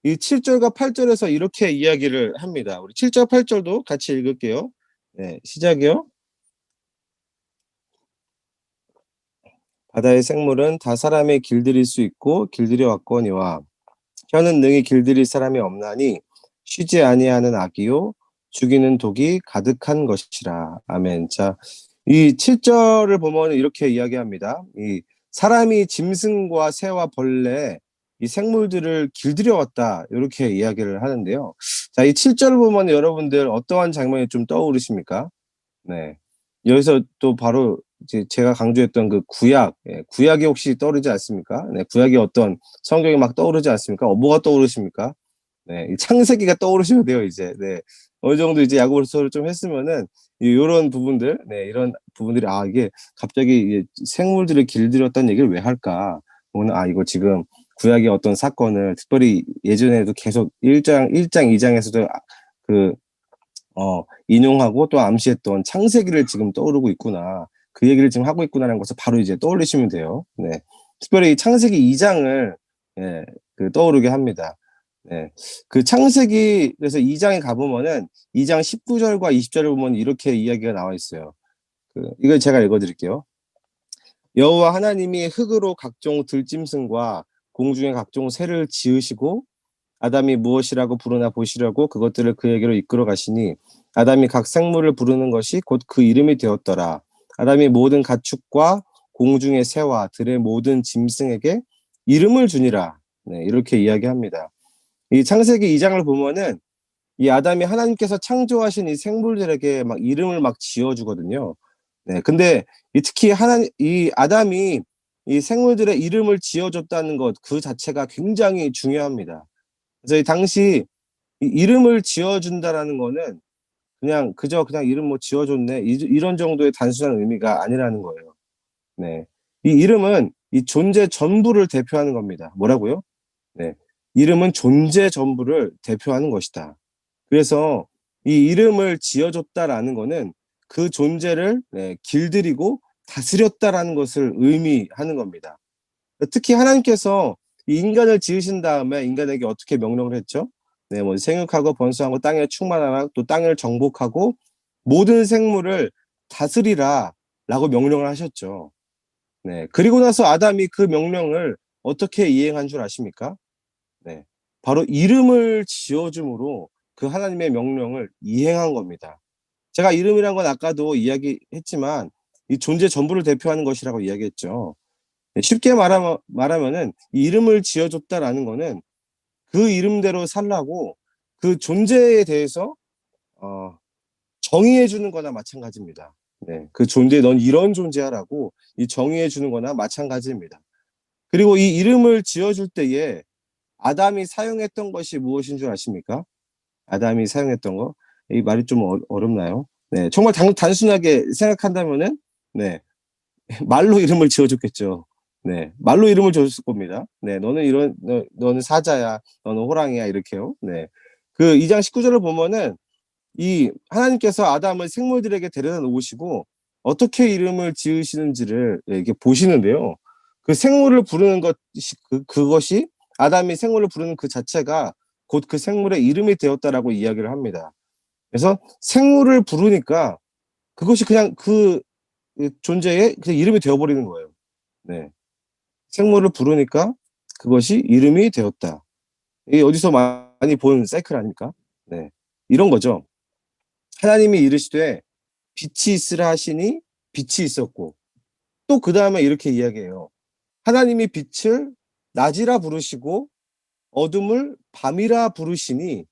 이 7절과 8절에서 이렇게 이야기를 합니다. 우리 7절, 8절도 같이 읽을게요. 네, 시작이요. 바다의 생물은 다 사람의 길들일 수 있고 길들여 왔거니와 혀는 능히 길들일 사람이 없나니 쉬지 아니하는 악이요 죽이는 독이 가득한 것이라. 아멘. 자, 이 7절을 보면 이렇게 이야기합니다. 이 사람이 짐승과 새와 벌레 이 생물들을 길들여 왔다. 이렇게 이야기를 하는데요. 자, 이 7절을 보면 여러분들 어떠한 장면이 좀 떠오르십니까? 네. 여기서 또 바로 이제 제가 강조했던 그 구약, 구약이 혹시 떠오르지 않습니까? 네, 구약이 어떤 성경이 막 떠오르지 않습니까? 뭐가 떠오르십니까? 네, 이 창세기가 떠오르시면 돼요, 이제. 네. 어느 정도 이제 야구 분석을 좀 했으면은 요런 부분들, 네, 이런 부분들이 이게 갑자기 이게 생물들을 길들였다는 얘기를 왜 할까? 오늘 이거 지금 구약의 어떤 사건을 특별히 예전에도 계속 1장, 2장에서도 그 인용하고 또 암시했던 창세기를 지금 떠오르고 있구나. 그 얘기를 지금 하고 있구나라는 것을 바로 이제 떠올리시면 돼요. 네. 특별히 창세기 2장을 예, 떠오르게 합니다. 네. 그 창세기 그래서 2장에 가보면은 2장 19절과 20절을 보면 이렇게 이야기가 나와 있어요. 이걸 제가 읽어드릴게요. 여호와 하나님이 흙으로 각종 들짐승과 공중의 각종 새를 지으시고 아담이 무엇이라고 부르나 보시려고 그것들을 그에게로 이끌어 가시니 아담이 각 생물을 부르는 것이 곧 그 이름이 되었더라. 아담이 모든 가축과 공중의 새와 들의 모든 짐승에게 이름을 주니라. 네, 이렇게 이야기합니다. 이 창세기 2장을 보면은 이 아담이 하나님께서 창조하신 이 생물들에게 막 이름을 막 지어주거든요. 네, 근데 특히 이 아담이 이 생물들의 이름을 지어줬다는 것 그 자체가 굉장히 중요합니다. 그래서 이 당시 이 이름을 지어준다라는 거는 그냥 이름 뭐 지어줬네 이런 정도의 단순한 의미가 아니라는 거예요. 네, 이 이름은 이 존재 전부를 대표하는 겁니다. 뭐라고요? 네, 이름은 존재 전부를 대표하는 것이다. 그래서 이 이름을 지어줬다라는 거는 그 존재를 길들이고 다스렸다라는 것을 의미하는 겁니다. 특히 하나님께서 이 인간을 지으신 다음에 인간에게 어떻게 명령을 했죠? 네, 뭐 생육하고 번성하고 땅에 충만하라 또 땅을 정복하고 모든 생물을 다스리라라고 명령을 하셨죠. 네, 그리고 나서 아담이 그 명령을 어떻게 이행한 줄 아십니까? 네, 바로 이름을 지어줌으로 그 하나님의 명령을 이행한 겁니다. 제가 이름이란 건 아까도 이야기했지만 이 존재 전부를 대표하는 것이라고 이야기했죠. 쉽게 말하면은 이 이름을 지어줬다라는 거는 그 이름대로 살라고 그 존재에 대해서 어, 정의해 주는 거나 마찬가지입니다. 네, 그 존재 넌 이런 존재야라고 이 정의해 주는 거나 마찬가지입니다. 그리고 이 이름을 지어줄 때에 아담이 사용했던 것이 무엇인 줄 아십니까? 아담이 사용했던 거. 이 말이 좀 어렵나요? 네, 정말 단순하게 생각한다면은 네, 말로 이름을 지어줬겠죠. 네, 말로 이름을 지어줬을 겁니다. 네, 너는 사자야, 너는 호랑이야 이렇게요. 네, 그 2장 19절을 보면은 이 하나님께서 아담을 생물들에게 데려다 놓으시고 어떻게 이름을 지으시는지를 이렇게 보시는데요. 그 생물을 부르는 그것이 아담이 생물을 부르는 그 자체가 곧 그 생물의 이름이 되었다라고 이야기를 합니다. 그래서 생물을 부르니까 그것이 그냥 그 존재의 그냥 이름이 되어버리는 거예요. 네. 생물을 부르니까 그것이 이름이 되었다. 이게 어디서 많이 본 사이클 아닙니까? 네. 이런 거죠. 하나님이 이르시되 빛이 있으라 하시니 빛이 있었고 또 그 다음에 이렇게 이야기해요. 하나님이 빛을 낮이라 부르시고 어둠을 밤이라 부르시니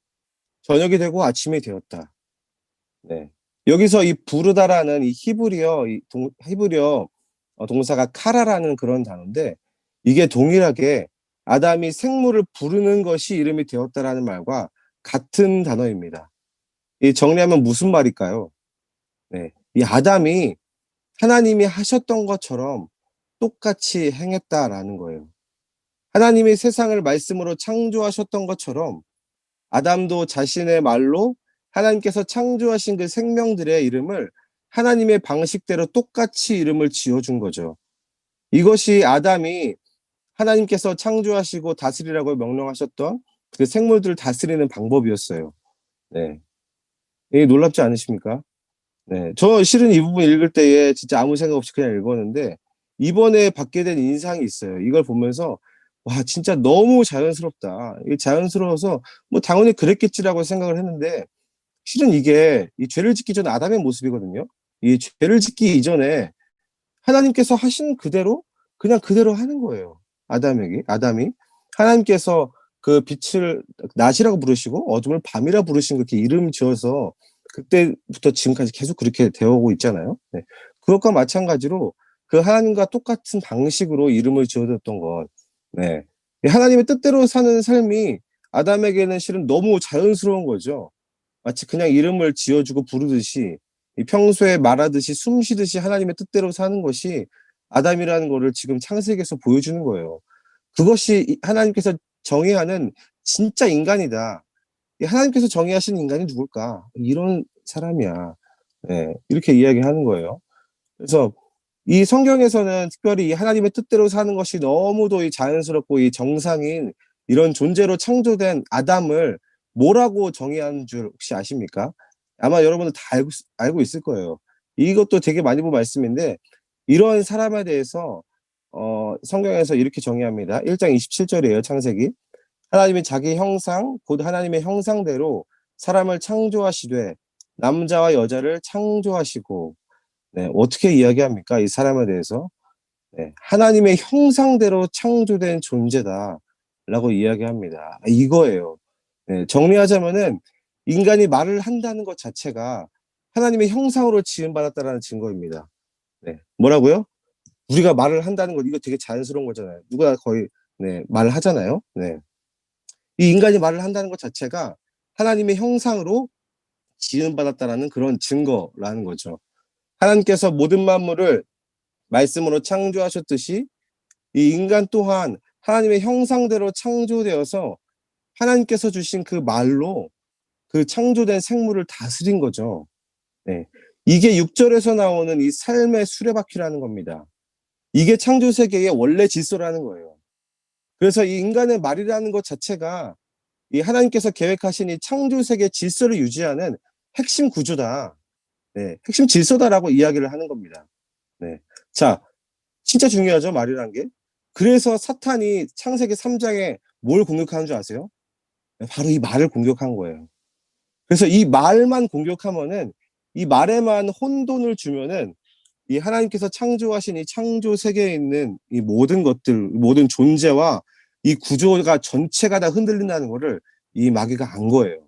저녁이 되고 아침이 되었다. 네. 여기서 이 부르다라는 이 히브리어 동사가 카라라는 그런 단어인데 이게 동일하게 아담이 생물을 부르는 것이 이름이 되었다라는 말과 같은 단어입니다. 이 정리하면 무슨 말일까요? 네. 이 아담이 하나님이 하셨던 것처럼 똑같이 행했다라는 거예요. 하나님이 세상을 말씀으로 창조하셨던 것처럼 아담도 자신의 말로 하나님께서 창조하신 그 생명들의 이름을 하나님의 방식대로 똑같이 이름을 지어준 거죠. 이것이 아담이 하나님께서 창조하시고 다스리라고 명령하셨던 그 생물들을 다스리는 방법이었어요. 네. 이게 놀랍지 않으십니까? 네. 저 실은 이 부분 읽을 때에 진짜 아무 생각 없이 그냥 읽었는데 이번에 받게 된 인상이 있어요. 이걸 보면서 '와 진짜 너무 자연스럽다.' 이게 자연스러워서 뭐 '당연히 그랬겠지.'라고 생각을 했는데 실은 이게 이 죄를 짓기 전 아담의 모습이거든요. 이 죄를 짓기 이전에 하나님께서 하신 그대로 그냥 그대로 하는 거예요. 아담이. 하나님께서 그 빛을 낮이라고 부르시고 어둠을 밤이라 부르신 그렇게 이름 지어서 그때부터 지금까지 계속 그렇게 되어 오고 있잖아요. 네. 그것과 마찬가지로 그 하나님과 똑같은 방식으로 이름을 지어 줬던 것. 네. 하나님의 뜻대로 사는 삶이 아담에게는 실은 너무 자연스러운 거죠. 마치 그냥 이름을 지어 주고 부르듯이 이 평소에 말하듯이 숨 쉬듯이 하나님의 뜻대로 사는 것이 아담이라는 거를 지금 창세기에서 보여주는 거예요. 그것이 하나님께서 정의하는 진짜 인간이다. 이 하나님께서 정의하신 인간이 누굴까? 이런 사람이야. 예. 이렇게 이야기하는 거예요. 그래서 이 성경에서는 특별히 이 하나님의 뜻대로 사는 것이 너무도 이 자연스럽고 이 정상인 이런 존재로 창조된 아담을 뭐라고 정의하는 줄 혹시 아십니까? 아마 여러분들 다 알고 있을 거예요. 이것도 되게 많이 본 말씀인데 이런 사람에 대해서 성경에서 이렇게 정의합니다. 1장 27절이에요, 창세기. 하나님이 자기 형상 곧 하나님의 형상대로 사람을 창조하시되 남자와 여자를 창조하시고 네, 어떻게 이야기합니까? 이 사람에 대해서. 네, 하나님의 형상대로 창조된 존재다라고 이야기합니다. 이거예요. 네, 정리하자면은 인간이 말을 한다는 것 자체가 하나님의 형상으로 지음받았다라는 증거입니다. 네, 뭐라고요? 우리가 말을 한다는 것 이거 되게 자연스러운 거잖아요. 누가 거의 네, 말을 하잖아요. 네. 이 인간이 말을 한다는 것 자체가 하나님의 형상으로 지음받았다라는 그런 증거라는 거죠. 하나님께서 모든 만물을 말씀으로 창조하셨듯이 이 인간 또한 하나님의 형상대로 창조되어서 하나님께서 주신 그 말로 그 창조된 생물을 다스린 거죠. 네. 이게 6절에서 나오는 이 삶의 수레바퀴라는 겁니다. 이게 창조 세계의 원래 질서라는 거예요. 그래서 이 인간의 말이라는 것 자체가 이 하나님께서 계획하신 이 창조 세계 질서를 유지하는 핵심 구조다. 네. 핵심 질서다라고 이야기를 하는 겁니다. 네. 자, 진짜 중요하죠, 말이라는 게. 그래서 사탄이 창세기 3장에 뭘 공격하는 줄 아세요? 바로 이 말을 공격한 거예요. 그래서 이 말만 공격하면은 이 말에만 혼돈을 주면은 이 하나님께서 창조하신 이 창조 세계에 있는 이 모든 것들, 모든 존재와 이 구조가 전체가 다 흔들린다는 거를 이 마귀가 안 거예요.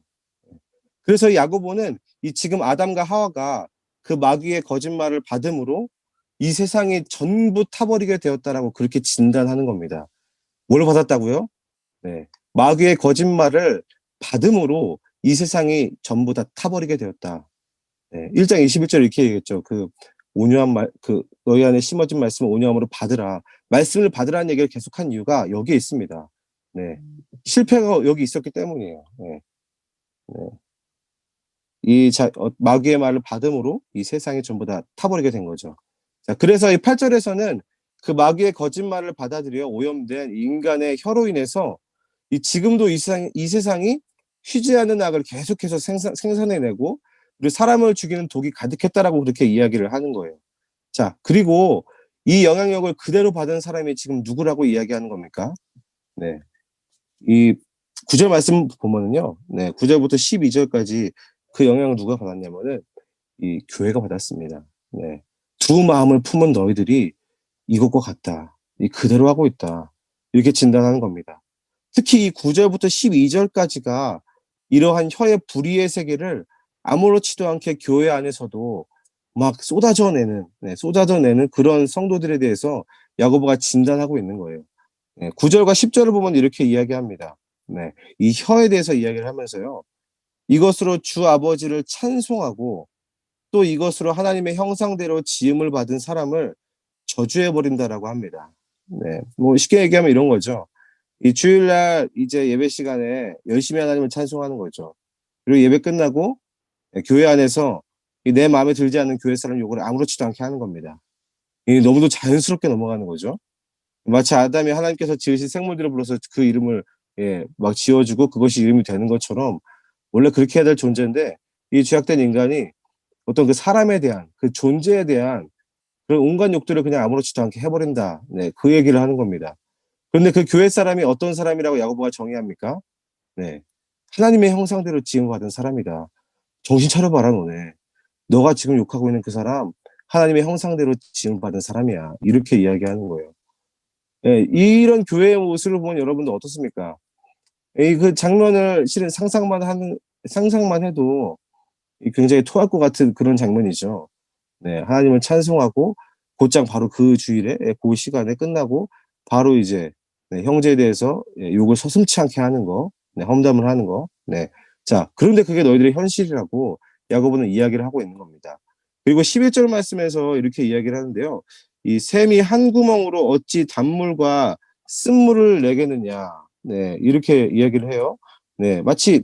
그래서 이 야고보는 이 지금 아담과 하와가 그 마귀의 거짓말을 받음으로 이 세상이 전부 타버리게 되었다라고 그렇게 진단하는 겁니다. 뭘 받았다고요? 네. 마귀의 거짓말을 받음으로 이 세상이 전부 다 타버리게 되었다. 네. 1장 21절 이렇게 얘기했죠. 그 온유한 말, 그 너희 안에 심어진 말씀을 온유함으로 받으라. 말씀을 받으라는 얘기를 계속한 이유가 여기에 있습니다. 네. 실패가 여기 있었기 때문이에요. 네. 네. 마귀의 말을 받음으로 이 세상이 전부 다 타버리게 된 거죠. 자, 그래서 이 8절에서는 그 마귀의 거짓말을 받아들여 오염된 인간의 혀로 인해서 지금도 이 세상이 쉬지 않는 악을 계속해서 생산해내고 그리고 사람을 죽이는 독이 가득했다라고 그렇게 이야기를 하는 거예요. 자, 그리고 이 영향력을 그대로 받은 사람이 지금 누구라고 이야기하는 겁니까? 네. 이 9절 말씀 보면은요. 네, 9절부터 12절까지 그 영향을 누가 받았냐면은 이 교회가 받았습니다. 네. 두 마음을 품은 너희들이 이것과 같다. 이 그대로 하고 있다. 이렇게 진단하는 겁니다. 특히 이 9절부터 12절까지가 이러한 혀의 불의의 세계를 아무렇지도 않게 교회 안에서도 막 쏟아져내는 그런 성도들에 대해서 야고보가 진단하고 있는 거예요. 네, 9절과 10절을 보면 이렇게 이야기합니다. 네, 이 혀에 대해서 이야기를 하면서요. 이것으로 주 아버지를 찬송하고 또 이것으로 하나님의 형상대로 지음을 받은 사람을 저주해 버린다라고 합니다. 네, 뭐 쉽게 얘기하면 이런 거죠. 이 주일날 이제 예배 시간에 열심히 하나님을 찬송하는 거죠. 그리고 예배 끝나고 교회 안에서 내 마음에 들지 않는 교회 사람 욕을 아무렇지도 않게 하는 겁니다. 이 너무도 자연스럽게 넘어가는 거죠. 마치 아담이 하나님께서 지으신 생물들을 불러서 그 이름을 막 지어주고 그것이 이름이 되는 것처럼 원래 그렇게 해야 될 존재인데 이 죄악된 인간이 어떤 그 사람에 대한 그 존재에 대한 그런 온갖 욕들을 그냥 아무렇지도 않게 해버린다. 네, 그 얘기를 하는 겁니다. 그런데 그 교회 사람이 어떤 사람이라고 야고보가 정의합니까? 네, 하나님의 형상대로 지음을 받은 사람이다. 정신 차려봐라 너네. 너가 지금 욕하고 있는 그 사람 하나님의 형상대로 지음을 받은 사람이야. 이렇게 이야기하는 거예요. 예, 이런 교회의 모습을 보면 여러분도 어떻습니까? 그 장면을 실은 상상만 해도 굉장히 토할 것 같은 그런 장면이죠. 네, 하나님을 찬송하고 곧장 바로 그 주일에 그 시간에 끝나고 바로 이제 형제에 대해서 욕을 서슴지 않게 하는 거, 험담을 하는 거. 네. 자, 그런데 그게 너희들의 현실이라고 야고보는 이야기를 하고 있는 겁니다. 그리고 11절 말씀에서 이렇게 이야기를 하는데요. 이 샘이 한 구멍으로 어찌 단물과 쓴물을 내겠느냐. 네, 이렇게 이야기를 해요. 네, 마치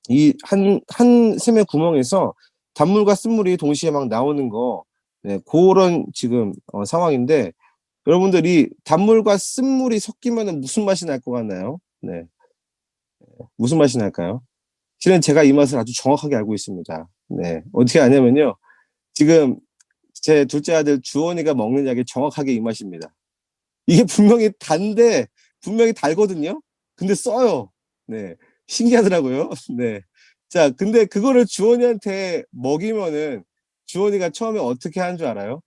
이 한 샘의 구멍에서 단물과 쓴물이 동시에 막 나오는 거, 네, 그런 지금 상황인데 여러분들이 단물과 쓴물이 섞이면은 무슨 맛이 날 것 같나요? 네, 무슨 맛이 날까요? 실은 제가 이 맛을 아주 정확하게 알고 있습니다. 네, 어떻게 아냐면요. 지금 제 둘째 아들 주원이가 먹는 약이 정확하게 이 맛입니다. 이게 분명히 달거든요. 근데 써요. 네, 신기하더라고요. 네. 자, 근데 그거를 주원이한테 먹이면은 주원이가 처음에 어떻게 하는 줄 알아요?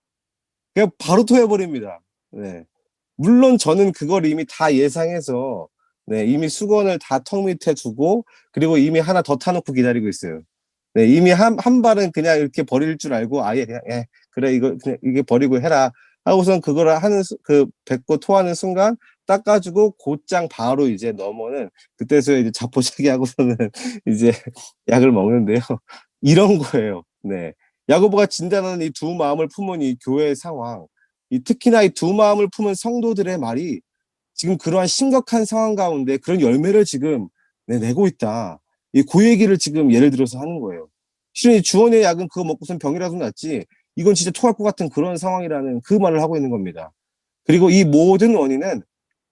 그냥 바로 토해버립니다. 네. 물론 저는 그걸 이미 다 예상해서 네, 이미 수건을 다 턱 밑에 두고 그리고 이미 하나 더 타놓고 기다리고 있어요. 네, 이미 한 발은 그냥 이렇게 버릴 줄 알고 아예 그냥 그래 이거 그냥 이게 버리고 해라 하고선 그거를 그 뱉고 토하는 순간 닦아주고 곧장 바로 이제 넘어는 그때서야 이제 자포자기 하고서는 이제 약을 먹는데요. 이런 거예요. 네. 야고보가 진단하는 이 두 마음을 품은 이 교회의 상황, 이 특히나 이 두 마음을 품은 성도들의 말이 지금 그러한 심각한 상황 가운데 그런 열매를 지금 내고 있다. 그 얘기를 지금 예를 들어서 하는 거예요. 실은 이 주원의 약은 그거 먹고선 병이라도 낫지 이건 진짜 토할 것 같은 그런 상황이라는 그 말을 하고 있는 겁니다. 그리고 이 모든 원인은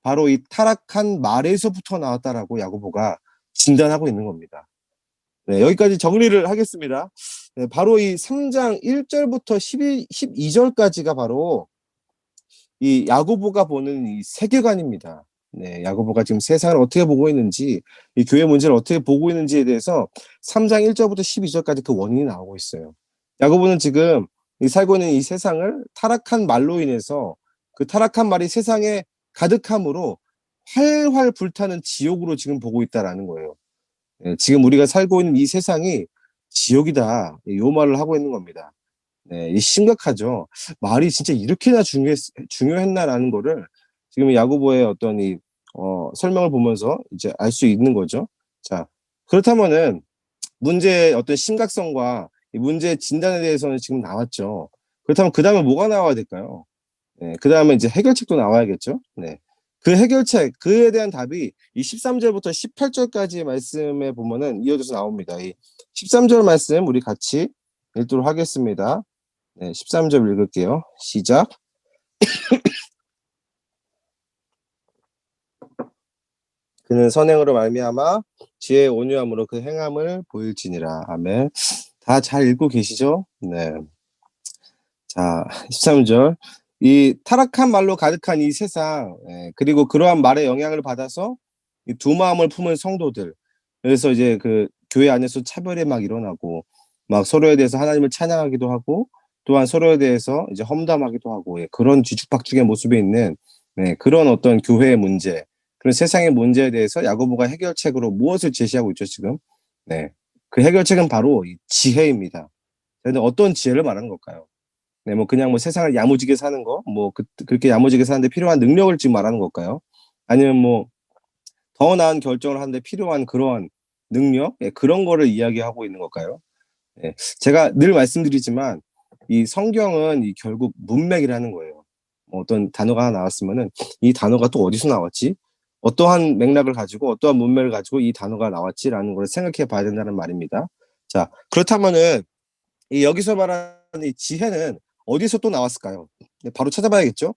바로 이 타락한 말에서부터 나왔다라고 야고보가 진단하고 있는 겁니다. 네, 여기까지 정리를 하겠습니다. 네, 바로 이 3장 1절부터 12절까지가 바로 이 야고보가 보는 이 세계관입니다. 네, 야고보가 지금 세상을 어떻게 보고 있는지, 이 교회 문제를 어떻게 보고 있는지에 대해서 3장 1절부터 12절까지 그 원인이 나오고 있어요. 야고보는 지금 살고 있는 이 세상을 타락한 말로 인해서 그 타락한 말이 세상에 가득함으로 활활 불타는 지옥으로 지금 보고 있다라는 거예요. 네, 지금 우리가 살고 있는 이 세상이 지옥이다. 이 말을 하고 있는 겁니다. 네, 이 심각하죠. 말이 진짜 이렇게나 중요했나라는 거를 지금 야고보의 어떤 설명을 보면서 이제 알 수 있는 거죠. 자, 그렇다면은 문제의 어떤 심각성과 이 문제의 진단에 대해서는 지금 나왔죠. 그렇다면 그 다음에 뭐가 나와야 될까요? 네, 그 다음에 이제 해결책도 나와야겠죠. 네. 그 해결책, 그에 대한 답이 이 13절부터 18절까지의 말씀에 보면은 이어져서 나옵니다. 이 13절 말씀 우리 같이 읽도록 하겠습니다. 네, 13절 읽을게요. 시작. 그는 선행으로 말미암아 지혜의 온유함으로 그 행함을 보일지니라. 아멘. 다 잘 읽고 계시죠? 네. 자, 13절. 이 타락한 말로 가득한 이 세상, 그리고 그러한 말의 영향을 받아서 이 두 마음을 품은 성도들. 그래서 이제 그 교회 안에서 차별이 막 일어나고, 막 서로에 대해서 하나님을 찬양하기도 하고, 또한 서로에 대해서 이제 험담하기도 하고, 그런 뒤죽박죽의 모습에 있는 그런 어떤 교회의 문제, 그런 세상의 문제에 대해서 야고보가 해결책으로 무엇을 제시하고 있죠, 지금? 네. 그 해결책은 바로 이 지혜입니다. 근데 어떤 지혜를 말하는 걸까요? 네, 뭐 그냥 뭐 세상을 야무지게 사는 거, 뭐 그렇게 야무지게 사는데 필요한 능력을 지금 말하는 걸까요? 아니면 뭐 더 나은 결정을 하는데 필요한 그러한 능력, 예, 그런 거를 이야기하고 있는 걸까요? 예, 제가 늘 말씀드리지만 이 성경은 이 결국 문맥이라는 거예요. 뭐 어떤 단어가 하나 나왔으면은 이 단어가 또 어디서 나왔지? 어떠한 맥락을 가지고 어떠한 문맥을 가지고 이 단어가 나왔지라는 걸 생각해 봐야 된다는 말입니다. 자, 그렇다면은 이 여기서 말하는 이 지혜는 어디서 또 나왔을까요? 네, 바로 찾아봐야겠죠?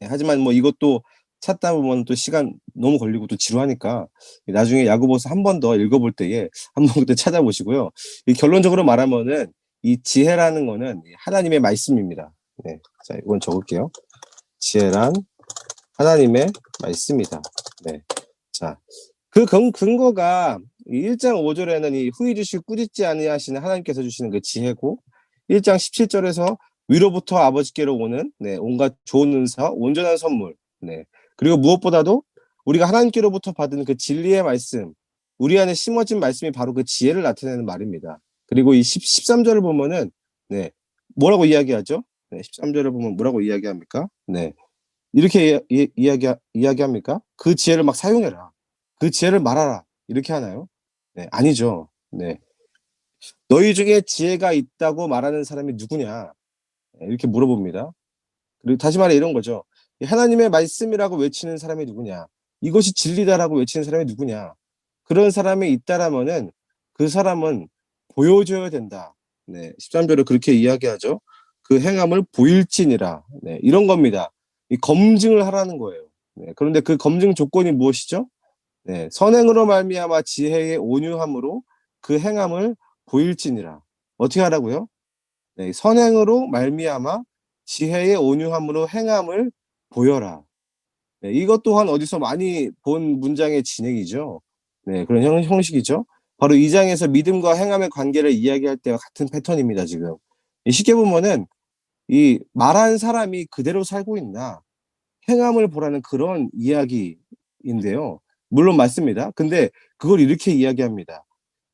네, 하지만 뭐 이것도 찾다 보면 또 시간 너무 걸리고 또 지루하니까 나중에 야고보서 한 번 더 읽어볼 때에 한번 그때 찾아보시고요. 이 결론적으로 말하면은 이 지혜라는 거는 하나님의 말씀입니다. 네, 자 이건 적을게요. 지혜란 하나님의 말씀이다. 네, 자 그 근거가 1장 5절에는 이 후히 주시고 꾸짖지 아니하시는 하나님께서 주시는 그 지혜고 1장 17절에서 위로부터 아버지께로 오는 네, 온갖 좋은 은사, 온전한 선물. 네. 그리고 무엇보다도 우리가 하나님께로부터 받은 그 진리의 말씀, 우리 안에 심어진 말씀이 바로 그 지혜를 나타내는 말입니다. 그리고 이 13절을 보면은 네. 뭐라고 이야기하죠? 네, 13절을 보면 뭐라고 이야기합니까? 네. 이렇게 이야기합니까? 그 지혜를 막 사용해라. 그 지혜를 말하라. 이렇게 하나요? 네, 아니죠. 네. 너희 중에 지혜가 있다고 말하는 사람이 누구냐? 네, 이렇게 물어봅니다. 그리고 다시 말해 이런 거죠. 하나님의 말씀이라고 외치는 사람이 누구냐? 이것이 진리다라고 외치는 사람이 누구냐? 그런 사람이 있다라면은 그 사람은 보여줘야 된다. 네, 13절에 그렇게 이야기하죠. 그 행함을 보일지니라. 네, 이런 겁니다. 이 검증을 하라는 거예요. 네, 그런데 그 검증 조건이 무엇이죠? 네, 선행으로 말미암아 지혜의 온유함으로 그 행함을 보일지니라. 어떻게 하라고요? 네, 선행으로 말미암아 지혜의 온유함으로 행함을 보여라. 네, 이것 또한 어디서 많이 본 문장의 진행이죠. 네, 그런 형식이죠. 바로 이 장에서 믿음과 행함의 관계를 이야기할 때와 같은 패턴입니다, 지금. 쉽게 보면은 이 말한 사람이 그대로 살고 있나 행함을 보라는 그런 이야기인데요. 물론 맞습니다. 근데 그걸 이렇게 이야기합니다.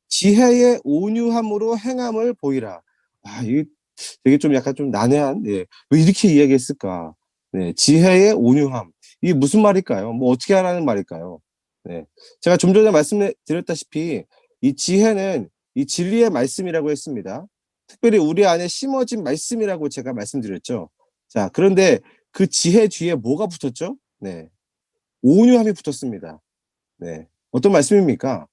지혜의 온유함으로 행함을 보이라. 아, 이게 되게 좀 약간 좀 난해한, 예. 왜 이렇게 이야기했을까? 네, 지혜의 온유함. 이게 무슨 말일까요? 뭐 어떻게 하라는 말일까요? 네. 제가 좀 전에 말씀드렸다시피 이 지혜는 이 진리의 말씀이라고 했습니다. 특별히 우리 안에 심어진 말씀이라고 제가 말씀드렸죠. 자, 그런데 그 지혜 뒤에 뭐가 붙었죠? 네. 온유함이 붙었습니다. 네. 어떤 말씀입니까?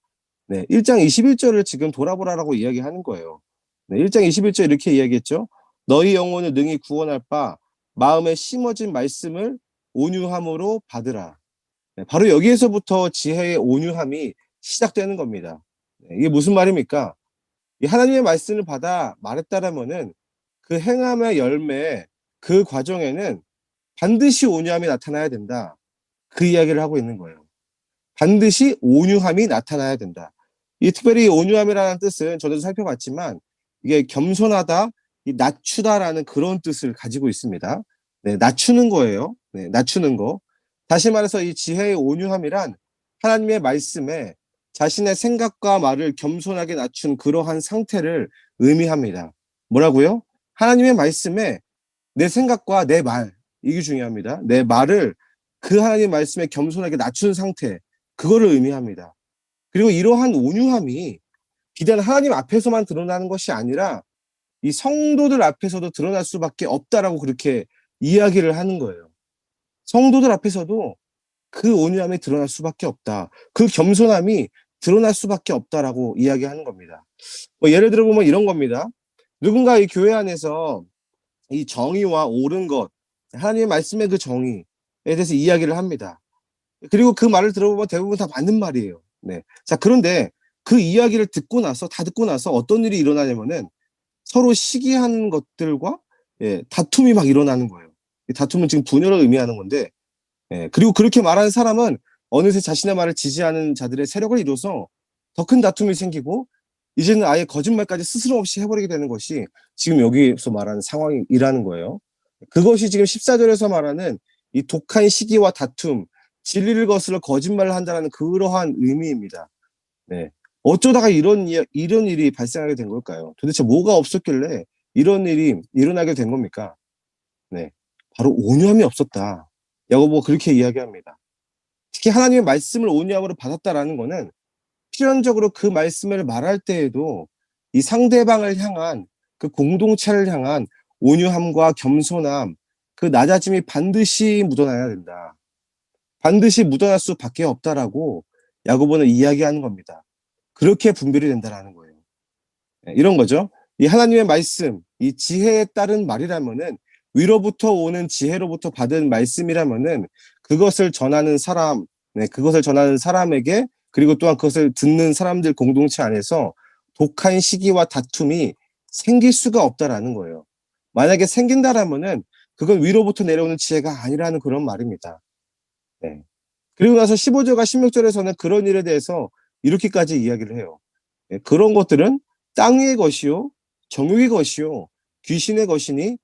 네, 1장 21절을 지금 돌아보라라고 이야기하는 거예요. 네, 1장 21절 이렇게 이야기했죠. 너희 영혼을 능히 구원할 바 마음에 심어진 말씀을 온유함으로 받으라. 네, 바로 여기에서부터 지혜의 온유함이 시작되는 겁니다. 네, 이게 무슨 말입니까? 이 하나님의 말씀을 받아 말했다라면은 그 행함의 열매, 그 과정에는 반드시 온유함이 나타나야 된다. 그 이야기를 하고 있는 거예요. 반드시 온유함이 나타나야 된다. 이 특별히 온유함이라는 뜻은 저도 살펴봤지만 이게 겸손하다, 이 낮추다라는 그런 뜻을 가지고 있습니다. 네, 낮추는 거예요. 네, 낮추는 거. 다시 말해서 이 지혜의 온유함이란 하나님의 말씀에 자신의 생각과 말을 겸손하게 낮춘 그러한 상태를 의미합니다. 뭐라고요? 하나님의 말씀에 내 생각과 내 말, 이게 중요합니다. 내 말을 그 하나님 말씀에 겸손하게 낮춘 상태, 그거를 의미합니다. 그리고 이러한 온유함이 비단 하나님 앞에서만 드러나는 것이 아니라 이 성도들 앞에서도 드러날 수밖에 없다라고 그렇게 이야기를 하는 거예요. 성도들 앞에서도 그 온유함이 드러날 수밖에 없다. 그 겸손함이 드러날 수밖에 없다라고 이야기하는 겁니다. 뭐 예를 들어 보면 이런 겁니다. 누군가 이 교회 안에서 이 정의와 옳은 것, 하나님의 말씀의 그 정의에 대해서 이야기를 합니다. 그리고 그 말을 들어보면 대부분 다 맞는 말이에요. 네. 자, 그런데 그 이야기를 듣고 나서, 다 듣고 나서 어떤 일이 일어나냐면은 서로 시기하는 것들과 예, 다툼이 막 일어나는 거예요. 이 다툼은 지금 분열을 의미하는 건데, 예, 그리고 그렇게 말하는 사람은 어느새 자신의 말을 지지하는 자들의 세력을 이뤄서 더 큰 다툼이 생기고, 이제는 아예 거짓말까지 스스럼 없이 해버리게 되는 것이 지금 여기서 말하는 상황이라는 거예요. 그것이 지금 14절에서 말하는 이 독한 시기와 다툼, 진리를 거스러 거짓말을 한다는 그러한 의미입니다. 네. 어쩌다가 이런 일이 발생하게 된 걸까요? 도대체 뭐가 없었길래 이런 일이 일어나게 된 겁니까? 네. 바로 온유함이 없었다. 야고보가 그렇게 이야기합니다. 특히 하나님의 말씀을 온유함으로 받았다라는 거는 필연적으로 그 말씀을 말할 때에도 이 상대방을 향한 그 공동체를 향한 온유함과 겸손함, 그 낮아짐이 반드시 묻어나야 된다. 반드시 묻어날 수밖에 없다라고 야고보는 이야기하는 겁니다. 그렇게 분별이 된다라는 거예요. 이런 거죠. 이 하나님의 말씀, 이 지혜에 따른 말이라면은 위로부터 오는 지혜로부터 받은 말씀이라면은 그것을 전하는 사람, 그것을 전하는 사람에게 그리고 또한 그것을 듣는 사람들 공동체 안에서 독한 시기와 다툼이 생길 수가 없다라는 거예요. 만약에 생긴다라면은 그건 위로부터 내려오는 지혜가 아니라는 그런 말입니다. 네. 그리고 나서 15절과 16절에서는 그런 일에 대해서 이렇게까지 이야기를 해요. 그런 것들은 땅 위의 것이요, 정욕의 것이요, 귀신의 것이니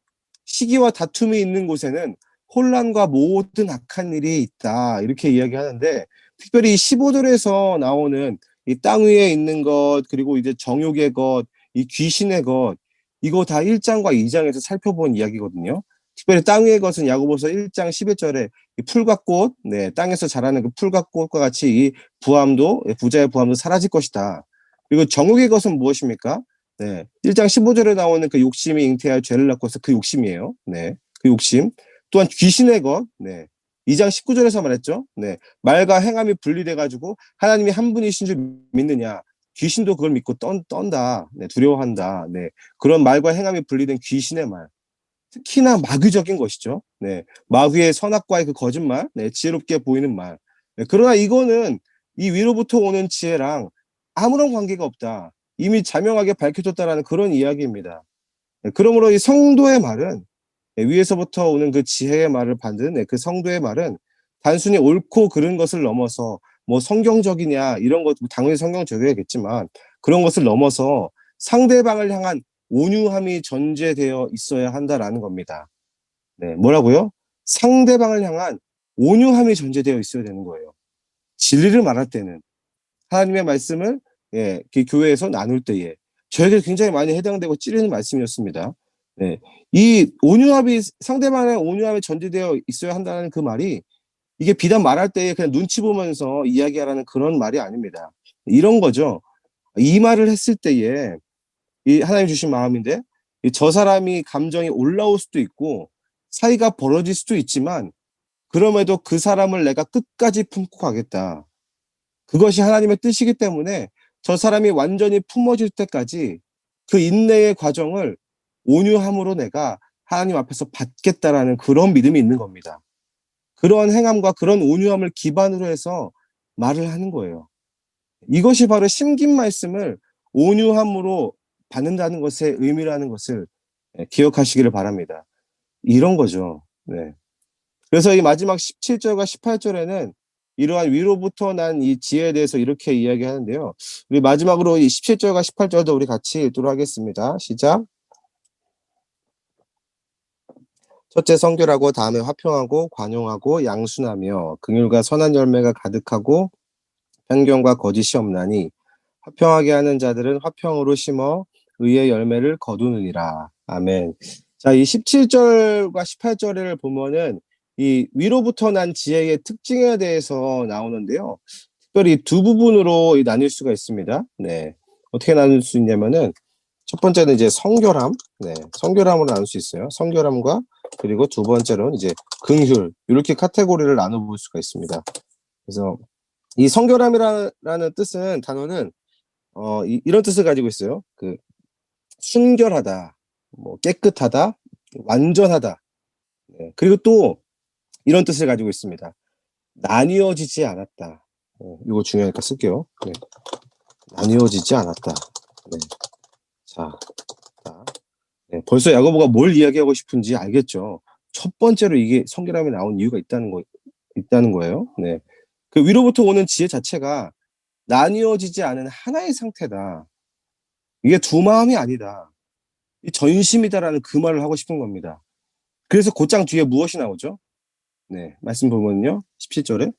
시기와 다툼이 있는 곳에는 혼란과 모든 악한 일이 있다. 이렇게 이야기하는데 특별히 15절에서 나오는 이 땅 위에 있는 것, 그리고 이제 정욕의 것, 이 귀신의 것, 이거 다 1장과 2장에서 살펴본 이야기거든요. 특별히 땅 위의 것은 야고보서 1장 11절에 이 풀과 꽃, 땅에서 자라는 그 풀과 꽃과 같이 이 부함도, 부자의 부함도 사라질 것이다. 그리고 정욕의 것은 무엇입니까? 1장 15절에 나오는 그 욕심이 잉태하여 죄를 낳고 해서 그 욕심이에요. 그 욕심. 또한 귀신의 것, 2장 19절에서 말했죠. 말과 행함이 분리돼가지고 하나님이 한 분이신 줄 믿느냐. 귀신도 그걸 믿고 떤다. 두려워한다. 그런 말과 행함이 분리된 귀신의 말. 특히나 마귀적인 것이죠. 마귀의 선악과의 그 거짓말, 지혜롭게 보이는 말. 그러나 이거는 이 위로부터 오는 지혜랑 아무런 관계가 없다. 이미 자명하게 밝혀졌다라는 그런 이야기입니다. 그러므로 이 성도의 말은 위에서부터 오는 그 지혜의 말을 받는 그 성도의 말은 단순히 옳고 그른 것을 넘어서 뭐 성경적이냐 이런 것 당연히 성경적이겠지만 그런 것을 넘어서 상대방을 향한 온유함이 전제되어 있어야 한다라는 겁니다. 뭐라고요? 상대방을 향한 온유함이 전제되어 있어야 되는 거예요. 진리를 말할 때는 하나님의 말씀을 그 교회에서 나눌 때에 저에게 굉장히 많이 해당되고 찌르는 말씀이었습니다. 이 온유함이 상대방의 온유함이 전제되어 있어야 한다는 그 말이 이게 비단 말할 때에 그냥 눈치 보면서 이야기하라는 그런 말이 아닙니다. 이런 거죠. 이 말을 했을 때에 이 하나님 주신 마음인데 저 사람이 감정이 올라올 수도 있고 사이가 벌어질 수도 있지만 그럼에도 그 사람을 내가 끝까지 품고 가겠다. 그것이 하나님의 뜻이기 때문에 저 사람이 완전히 품어질 때까지 그 인내의 과정을 온유함으로 내가 하나님 앞에서 받겠다라는 그런 믿음이 있는 겁니다. 그런 행함과 그런 온유함을 기반으로 해서 말을 하는 거예요. 이것이 바로 심긴 말씀을 온유함으로 받는다는 것의 의미라는 것을 기억하시기를 바랍니다. 이런 거죠. 그래서 이 마지막 17절과 18절에는 이러한 위로부터 난 이 지혜에 대해서 이렇게 이야기하는데요. 우리 마지막으로 이 17절과 18절도 우리 같이 읽도록 하겠습니다. 시작. 첫째 성결하고 다음에 화평하고 관용하고 양순하며 긍휼과 선한 열매가 가득하고 편견과 거짓이 없나니 화평하게 하는 자들은 화평으로 심어 의의 열매를 거두느니라. 아멘. 자, 이 17절과 18절을 보면은 이 위로부터 난 지혜의 특징에 대해서 나오는데요. 특별히 두 부분으로 나눌 수가 있습니다. 어떻게 나눌 수 있냐면은 첫 번째는 이제 성결함, 성결함으로 나눌 수 있어요. 성결함과 그리고 두 번째로는 이제 긍휼 이렇게 카테고리를 나눠볼 수가 있습니다. 그래서 이 성결함이라는 뜻은 단어는 이런 뜻을 가지고 있어요. 그 순결하다, 뭐 깨끗하다, 완전하다. 그리고 또 이런 뜻을 가지고 있습니다. 나뉘어지지 않았다. 이거 중요하니까 쓸게요. 나뉘어지지 않았다. 자, 벌써 야고보가 뭘 이야기하고 싶은지 알겠죠. 첫 번째로 이게 성결함이 나온 이유가 있다는 거예요. 그 위로부터 오는 지혜 자체가 나뉘어지지 않은 하나의 상태다. 이게 두 마음이 아니다. 이 전심이다라는 그 말을 하고 싶은 겁니다. 그래서 곧장 뒤에 무엇이 나오죠? 말씀 보면요. 17절에.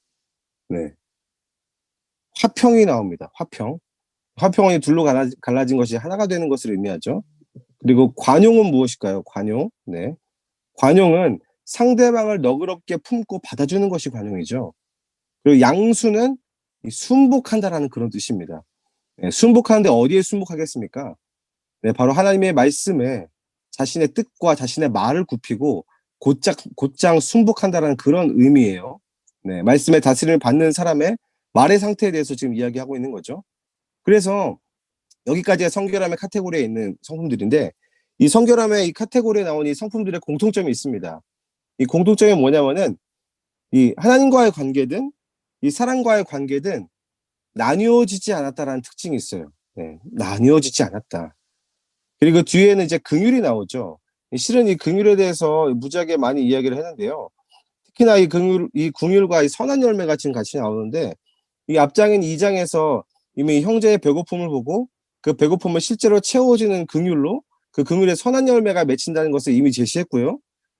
화평이 나옵니다. 화평. 화평이 둘로 갈라진 것이 하나가 되는 것을 의미하죠. 그리고 관용은 무엇일까요? 관용. 네. 관용은 상대방을 너그럽게 품고 받아주는 것이 관용이죠. 그리고 양수는 순복한다라는 그런 뜻입니다. 네, 순복하는데 어디에 순복하겠습니까? 네, 바로 하나님의 말씀에 자신의 뜻과 자신의 말을 굽히고 곧장 순복한다라는 그런 의미예요. 네, 말씀의 다스림을 받는 사람의 말의 상태에 대해서 지금 이야기하고 있는 거죠. 그래서 여기까지가 성결함의 카테고리에 있는 성품들인데, 이 성결함의 이 카테고리에 나온 이 성품들의 공통점이 있습니다. 이 공통점이 뭐냐면은 이 하나님과의 관계든 이 사람과의 관계든 나뉘어지지 않았다라는 특징이 있어요. 네, 나뉘어지지 않았다. 그리고 뒤에는 이제 긍휼이 나오죠. 실은 이 긍휼에 대해서 무지하게 많이 이야기를 했는데요. 특히나 이 긍휼과 이 선한 열매가 지금 같이 나오는데, 이 앞장인 2장에서 이미 형제의 배고픔을 보고 그 배고픔을 실제로 채워지는 긍휼로 그 긍휼의 선한 열매가 맺힌다는 것을 이미 제시했고요.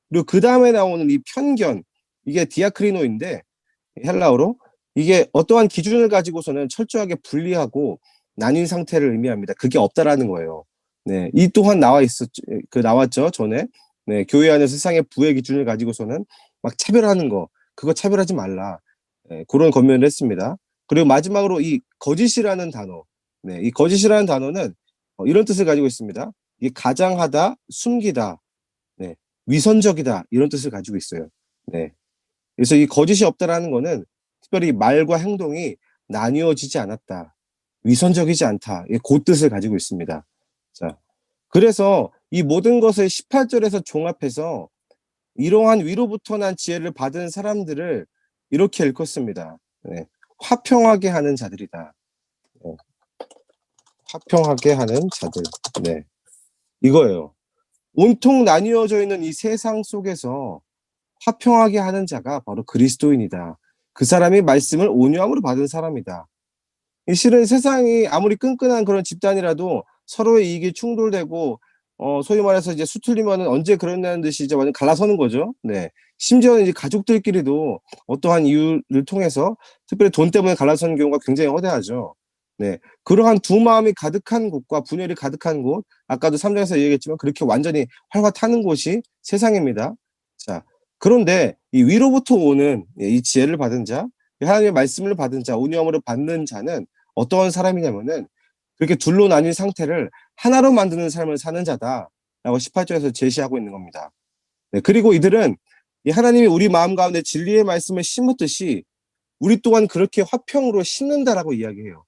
그리고 그 다음에 나오는 이 편견, 이게 디아크리노인데 헬라어로 이게 어떠한 기준을 가지고서는 철저하게 분리하고 나뉜 상태를 의미합니다. 그게 없다라는 거예요. 네, 이 또한 나왔죠 전에. 네, 교회 안에 세상의 부의 기준을 가지고서는 막 차별하는 거, 그거 차별하지 말라. 네, 그런 권면을 했습니다. 그리고 마지막으로 이 거짓이라는 단어, 네, 이 거짓이라는 단어는 이런 뜻을 가지고 있습니다. 이 가장하다, 숨기다, 네, 위선적이다 이런 뜻을 가지고 있어요. 네, 그래서 이 거짓이 없다라는 거는 특별히 말과 행동이 나뉘어지지 않았다, 위선적이지 않다, 그 뜻을 가지고 있습니다. 자, 그래서 이 모든 것을 18절에서 종합해서 이러한 위로부터 난 지혜를 받은 사람들을 이렇게 일컫습니다. 네, 화평하게 하는 자들이다. 네, 화평하게 하는 자들. 네, 이거예요. 온통 나뉘어져 있는 이 세상 속에서 화평하게 하는 자가 바로 그리스도인이다. 그 사람이 말씀을 온유함으로 받은 사람이다. 실은 세상이 아무리 끈끈한 그런 집단이라도 서로의 이익이 충돌되고 소위 말해서 이제 수틀리면은 언제 그러냐는 듯이 이제 완전 갈라서는 거죠. 네. 심지어는 이제 가족들끼리도 어떠한 이유를 통해서 특별히 돈 때문에 갈라서는 경우가 굉장히 허다하죠. 네. 그러한 두 마음이 가득한 곳과 분열이 가득한 곳, 아까도 3장에서 얘기했지만 그렇게 완전히 활과 타는 곳이 세상입니다. 자, 그런데 이 위로부터 오는 이 지혜를 받은 자, 하나님의 말씀을 받은 자, 온유함으로 받는 자는 어떠한 사람이냐면은 그렇게 둘로 나뉜 상태를 하나로 만드는 삶을 사는 자다라고 18절에서 제시하고 있는 겁니다. 네, 그리고 이들은 이 하나님이 우리 마음 가운데 진리의 말씀을 심었듯이 우리 또한 그렇게 화평으로 심는다라고 이야기해요.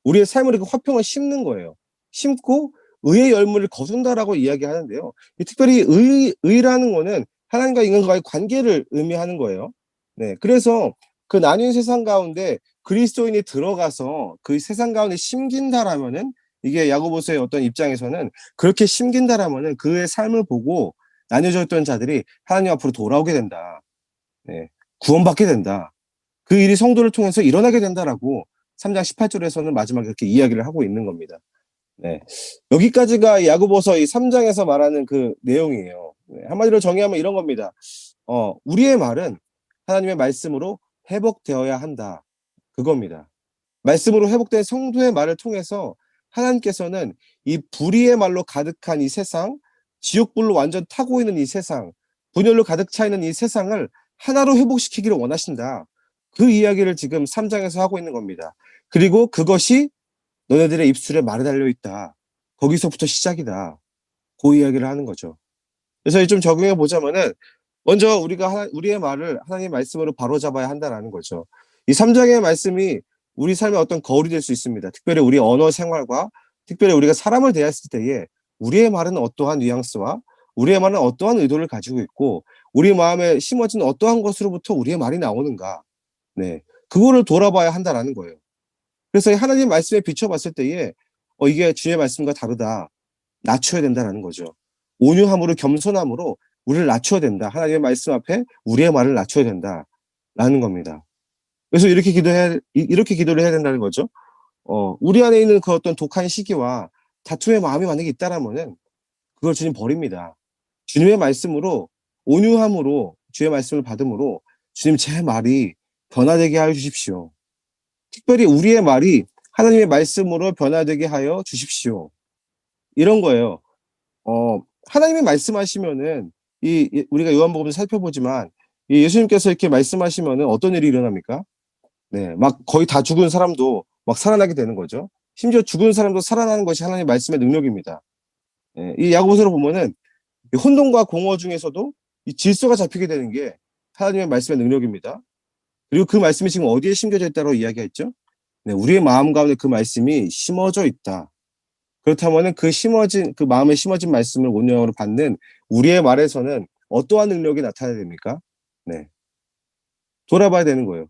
우리의 삶을 이렇게 화평을 심는 거예요. 심고 의의 열매를 거둔다라고 이야기하는데요. 특별히 의라는 거는 하나님과 인간과의 관계를 의미하는 거예요. 네, 그래서 그 나뉜 세상 가운데 그리스도인이 들어가서 그 세상 가운데 심긴다라면은 이게 야고보서의 어떤 입장에서는 그렇게 심긴다라면은 그의 삶을 보고 나뉘어져 있던 자들이 하나님 앞으로 돌아오게 된다. 네, 구원받게 된다. 그 일이 성도를 통해서 일어나게 된다라고 3장 18절에서는 마지막에 그렇게 이야기를 하고 있는 겁니다. 네. 여기까지가 야고보서 이 3장에서 말하는 그 내용이에요. 네. 한마디로 정의하면 이런 겁니다. 우리의 말은 하나님의 말씀으로 회복되어야 한다. 그겁니다. 말씀으로 회복된 성도의 말을 통해서 하나님께서는 이 불의의 말로 가득한 이 세상, 지옥불로 완전 타고 있는 이 세상, 분열로 가득 차 있는 이 세상을 하나로 회복시키기를 원하신다. 그 이야기를 지금 3장에서 하고 있는 겁니다. 그리고 그것이 너네들의 입술에 말이 달려 있다. 거기서부터 시작이다. 그 이야기를 하는 거죠. 그래서 좀 적용해 보자면은 먼저 우리가 우리의 말을 하나님의 말씀으로 바로잡아야 한다라는 거죠. 이 3장의 말씀이 우리 삶의 어떤 거울이 될 수 있습니다. 특별히 우리 언어 생활과 특별히 우리가 사람을 대했을 때에 우리의 말은 어떠한 뉘앙스와 우리의 말은 어떠한 의도를 가지고 있고 우리 마음에 심어진 어떠한 것으로부터 우리의 말이 나오는가. 네. 그거를 돌아봐야 한다라는 거예요. 그래서 하나님 말씀에 비춰봤을 때에 이게 주의 말씀과 다르다. 낮춰야 된다라는 거죠. 온유함으로 겸손함으로 우리를 낮춰야 된다. 하나님의 말씀 앞에 우리의 말을 낮춰야 된다라는 겁니다. 그래서 이렇게 기도를 해야 된다는 거죠. 우리 안에 있는 그 어떤 독한 시기와 다툼의 마음이 만약에 있다라면은 그걸 주님 버립니다. 주님의 말씀으로 온유함으로 주의 말씀을 받음으로 주님 제 말이 변화되게 하여 주십시오. 특별히 우리의 말이 하나님의 말씀으로 변화되게 하여 주십시오. 이런 거예요. 하나님이 말씀하시면은 우리가 요한복음을 살펴보지만 이 예수님께서 이렇게 말씀하시면은 어떤 일이 일어납니까? 네, 막 거의 다 죽은 사람도 막 살아나게 되는 거죠. 심지어 죽은 사람도 살아나는 것이 하나님의 말씀의 능력입니다. 예, 이 야고보서를 보면은 이 혼돈과 공허 중에서도 이 질서가 잡히게 되는 게 하나님의 말씀의 능력입니다. 그리고 그 말씀이 지금 어디에 심겨져 있다고 이야기했죠? 네, 우리의 마음 가운데 그 말씀이 심어져 있다. 그렇다면은 그 마음에 심어진 말씀을 온유함으로 받는 우리의 말에서는 어떠한 능력이 나타나야 됩니까? 네, 돌아봐야 되는 거예요.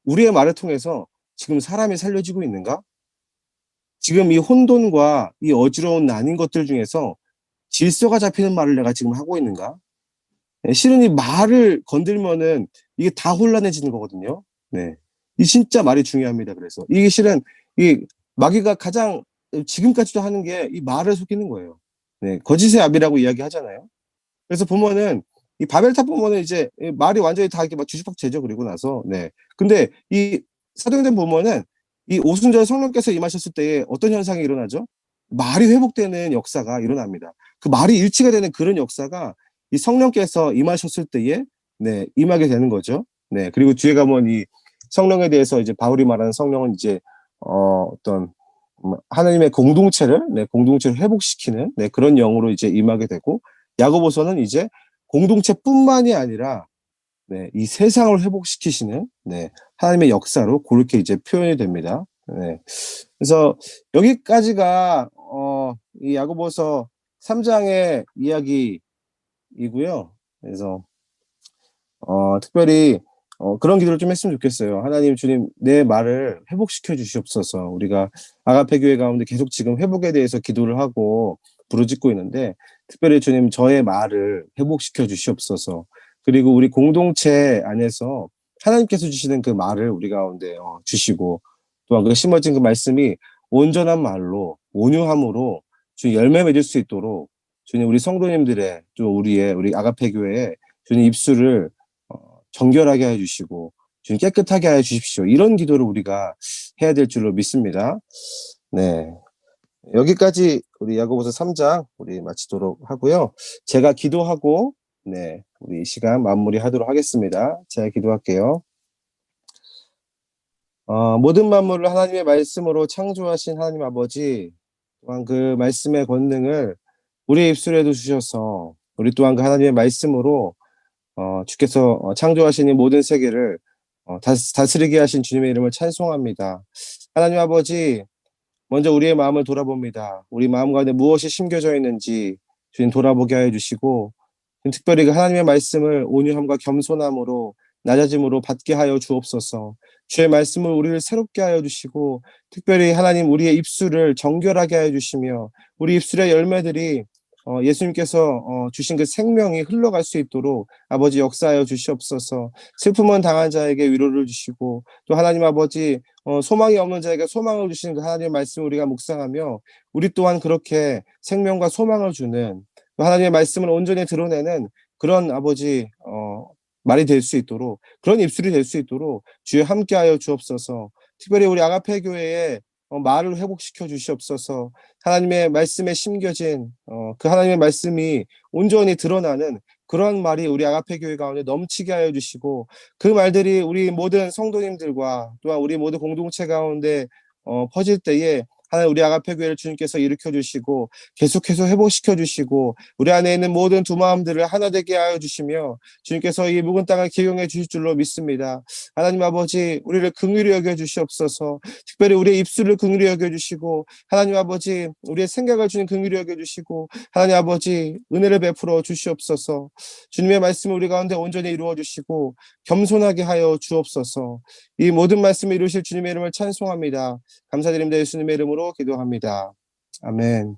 우리의 말을 통해서 지금 사람이 살려지고 있는가? 지금 이 혼돈과 이 어지러운 난인 것들 중에서 질서가 잡히는 말을 내가 지금 하고 있는가? 네, 실은 이 말을 건들면은 이게 다 혼란해지는 거거든요. 네. 이 진짜 말이 중요합니다. 그래서 이게 실은 이 마귀가 가장 지금까지도 하는 게 이 말을 속이는 거예요. 네. 거짓의 압이라고 이야기하잖아요. 그래서 보면은 이 바벨탑 보면은 이제 말이 완전히 다 이렇게 막 뒤죽박죽되죠. 그리고 나서. 네. 근데 이 사도행전 보면은 이 오순절 성령께서 임하셨을 때에 어떤 현상이 일어나죠? 말이 회복되는 역사가 일어납니다. 그 말이 일치가 되는 그런 역사가 이 성령께서 임하셨을 때에 네, 임하게 되는 거죠. 네. 그리고 뒤에 가면 이 성령에 대해서 이제 바울이 말하는 성령은 이제 어떤 하나님의 공동체를 회복시키는 네, 그런 영으로 이제 임하게 되고 야고보서는 이제 공동체뿐만이 아니라 네, 이 세상을 회복시키시는 네, 하나님의 역사로 그렇게 이제 표현이 됩니다. 네. 그래서 여기까지가 이 야고보서 3장의 이야기이고요. 그래서 특별히 그런 기도를 좀 했으면 좋겠어요. 하나님 주님 내 말을 회복시켜 주시옵소서. 우리가 아가페 교회 가운데 계속 지금 회복에 대해서 기도를 하고 부르짖고 있는데 특별히 주님 저의 말을 회복시켜 주시옵소서. 그리고 우리 공동체 안에서 하나님께서 주시는 그 말을 우리 가운데 주시고 또한 그 심어진 그 말씀이 온전한 말로 온유함으로 주님 열매 맺을 수 있도록 주님 우리 성도님들의 또 우리 아가페 교회의 주님 입술을 정결하게 해주시고 주님 깨끗하게 해 주십시오. 이런 기도를 우리가 해야 될 줄로 믿습니다. 네, 여기까지 우리 야고보서 3장 우리 마치도록 하고요. 제가 기도하고 네, 우리 이 시간 마무리하도록 하겠습니다. 제가 기도할게요. 모든 만물을 하나님의 말씀으로 창조하신 하나님 아버지 또한 그 말씀의 권능을 우리의 입술에도 주셔서 우리 또한 그 하나님의 말씀으로 주께서 창조하신 이 모든 세계를 다스리게 하신 주님의 이름을 찬송합니다. 하나님 아버지, 먼저 우리의 마음을 돌아봅니다. 우리 마음 가운데 무엇이 심겨져 있는지 주님 돌아보게 하여 주시고 특별히 그 하나님의 말씀을 온유함과 겸손함으로 낮아짐으로 받게 하여 주옵소서. 주의 말씀을 우리를 새롭게 하여 주시고 특별히 하나님 우리의 입술을 정결하게 하여 주시며 우리 입술의 열매들이 예수님께서 주신 그 생명이 흘러갈 수 있도록 아버지 역사하여 주시옵소서. 슬픔은 당한 자에게 위로를 주시고 또 하나님 아버지 소망이 없는 자에게 소망을 주시는 그 하나님의 말씀을 우리가 묵상하며 우리 또한 그렇게 생명과 소망을 주는 하나님의 말씀을 온전히 드러내는 그런 아버지 말이 될 수 있도록 그런 입술이 될 수 있도록 주여 함께하여 주옵소서. 특별히 우리 아가페 교회에 말을 회복시켜 주시옵소서. 하나님의 말씀에 심겨진 그 하나님의 말씀이 온전히 드러나는 그런 말이 우리 아가페 교회 가운데 넘치게 하여 주시고 그 말들이 우리 모든 성도님들과 또한 우리 모든 공동체 가운데 퍼질 때에 하나님 우리 아가페 교회를 주님께서 일으켜 주시고 계속해서 회복시켜 주시고 우리 안에 있는 모든 두 마음들을 하나 되게 하여 주시며 주님께서 이 묵은 땅을 기용해 주실 줄로 믿습니다. 하나님 아버지 우리를 긍휼히 여겨 주시옵소서. 특별히 우리의 입술을 긍휼히 여겨 주시고 하나님 아버지 우리의 생각을 주님 긍휼히 여겨 주시고 하나님 아버지 은혜를 베풀어 주시옵소서. 주님의 말씀을 우리 가운데 온전히 이루어 주시고 겸손하게 하여 주옵소서. 이 모든 말씀을 이루실 주님의 이름을 찬송합니다. 감사드립니다. 예수님의 이름으로 기도합니다. 아멘.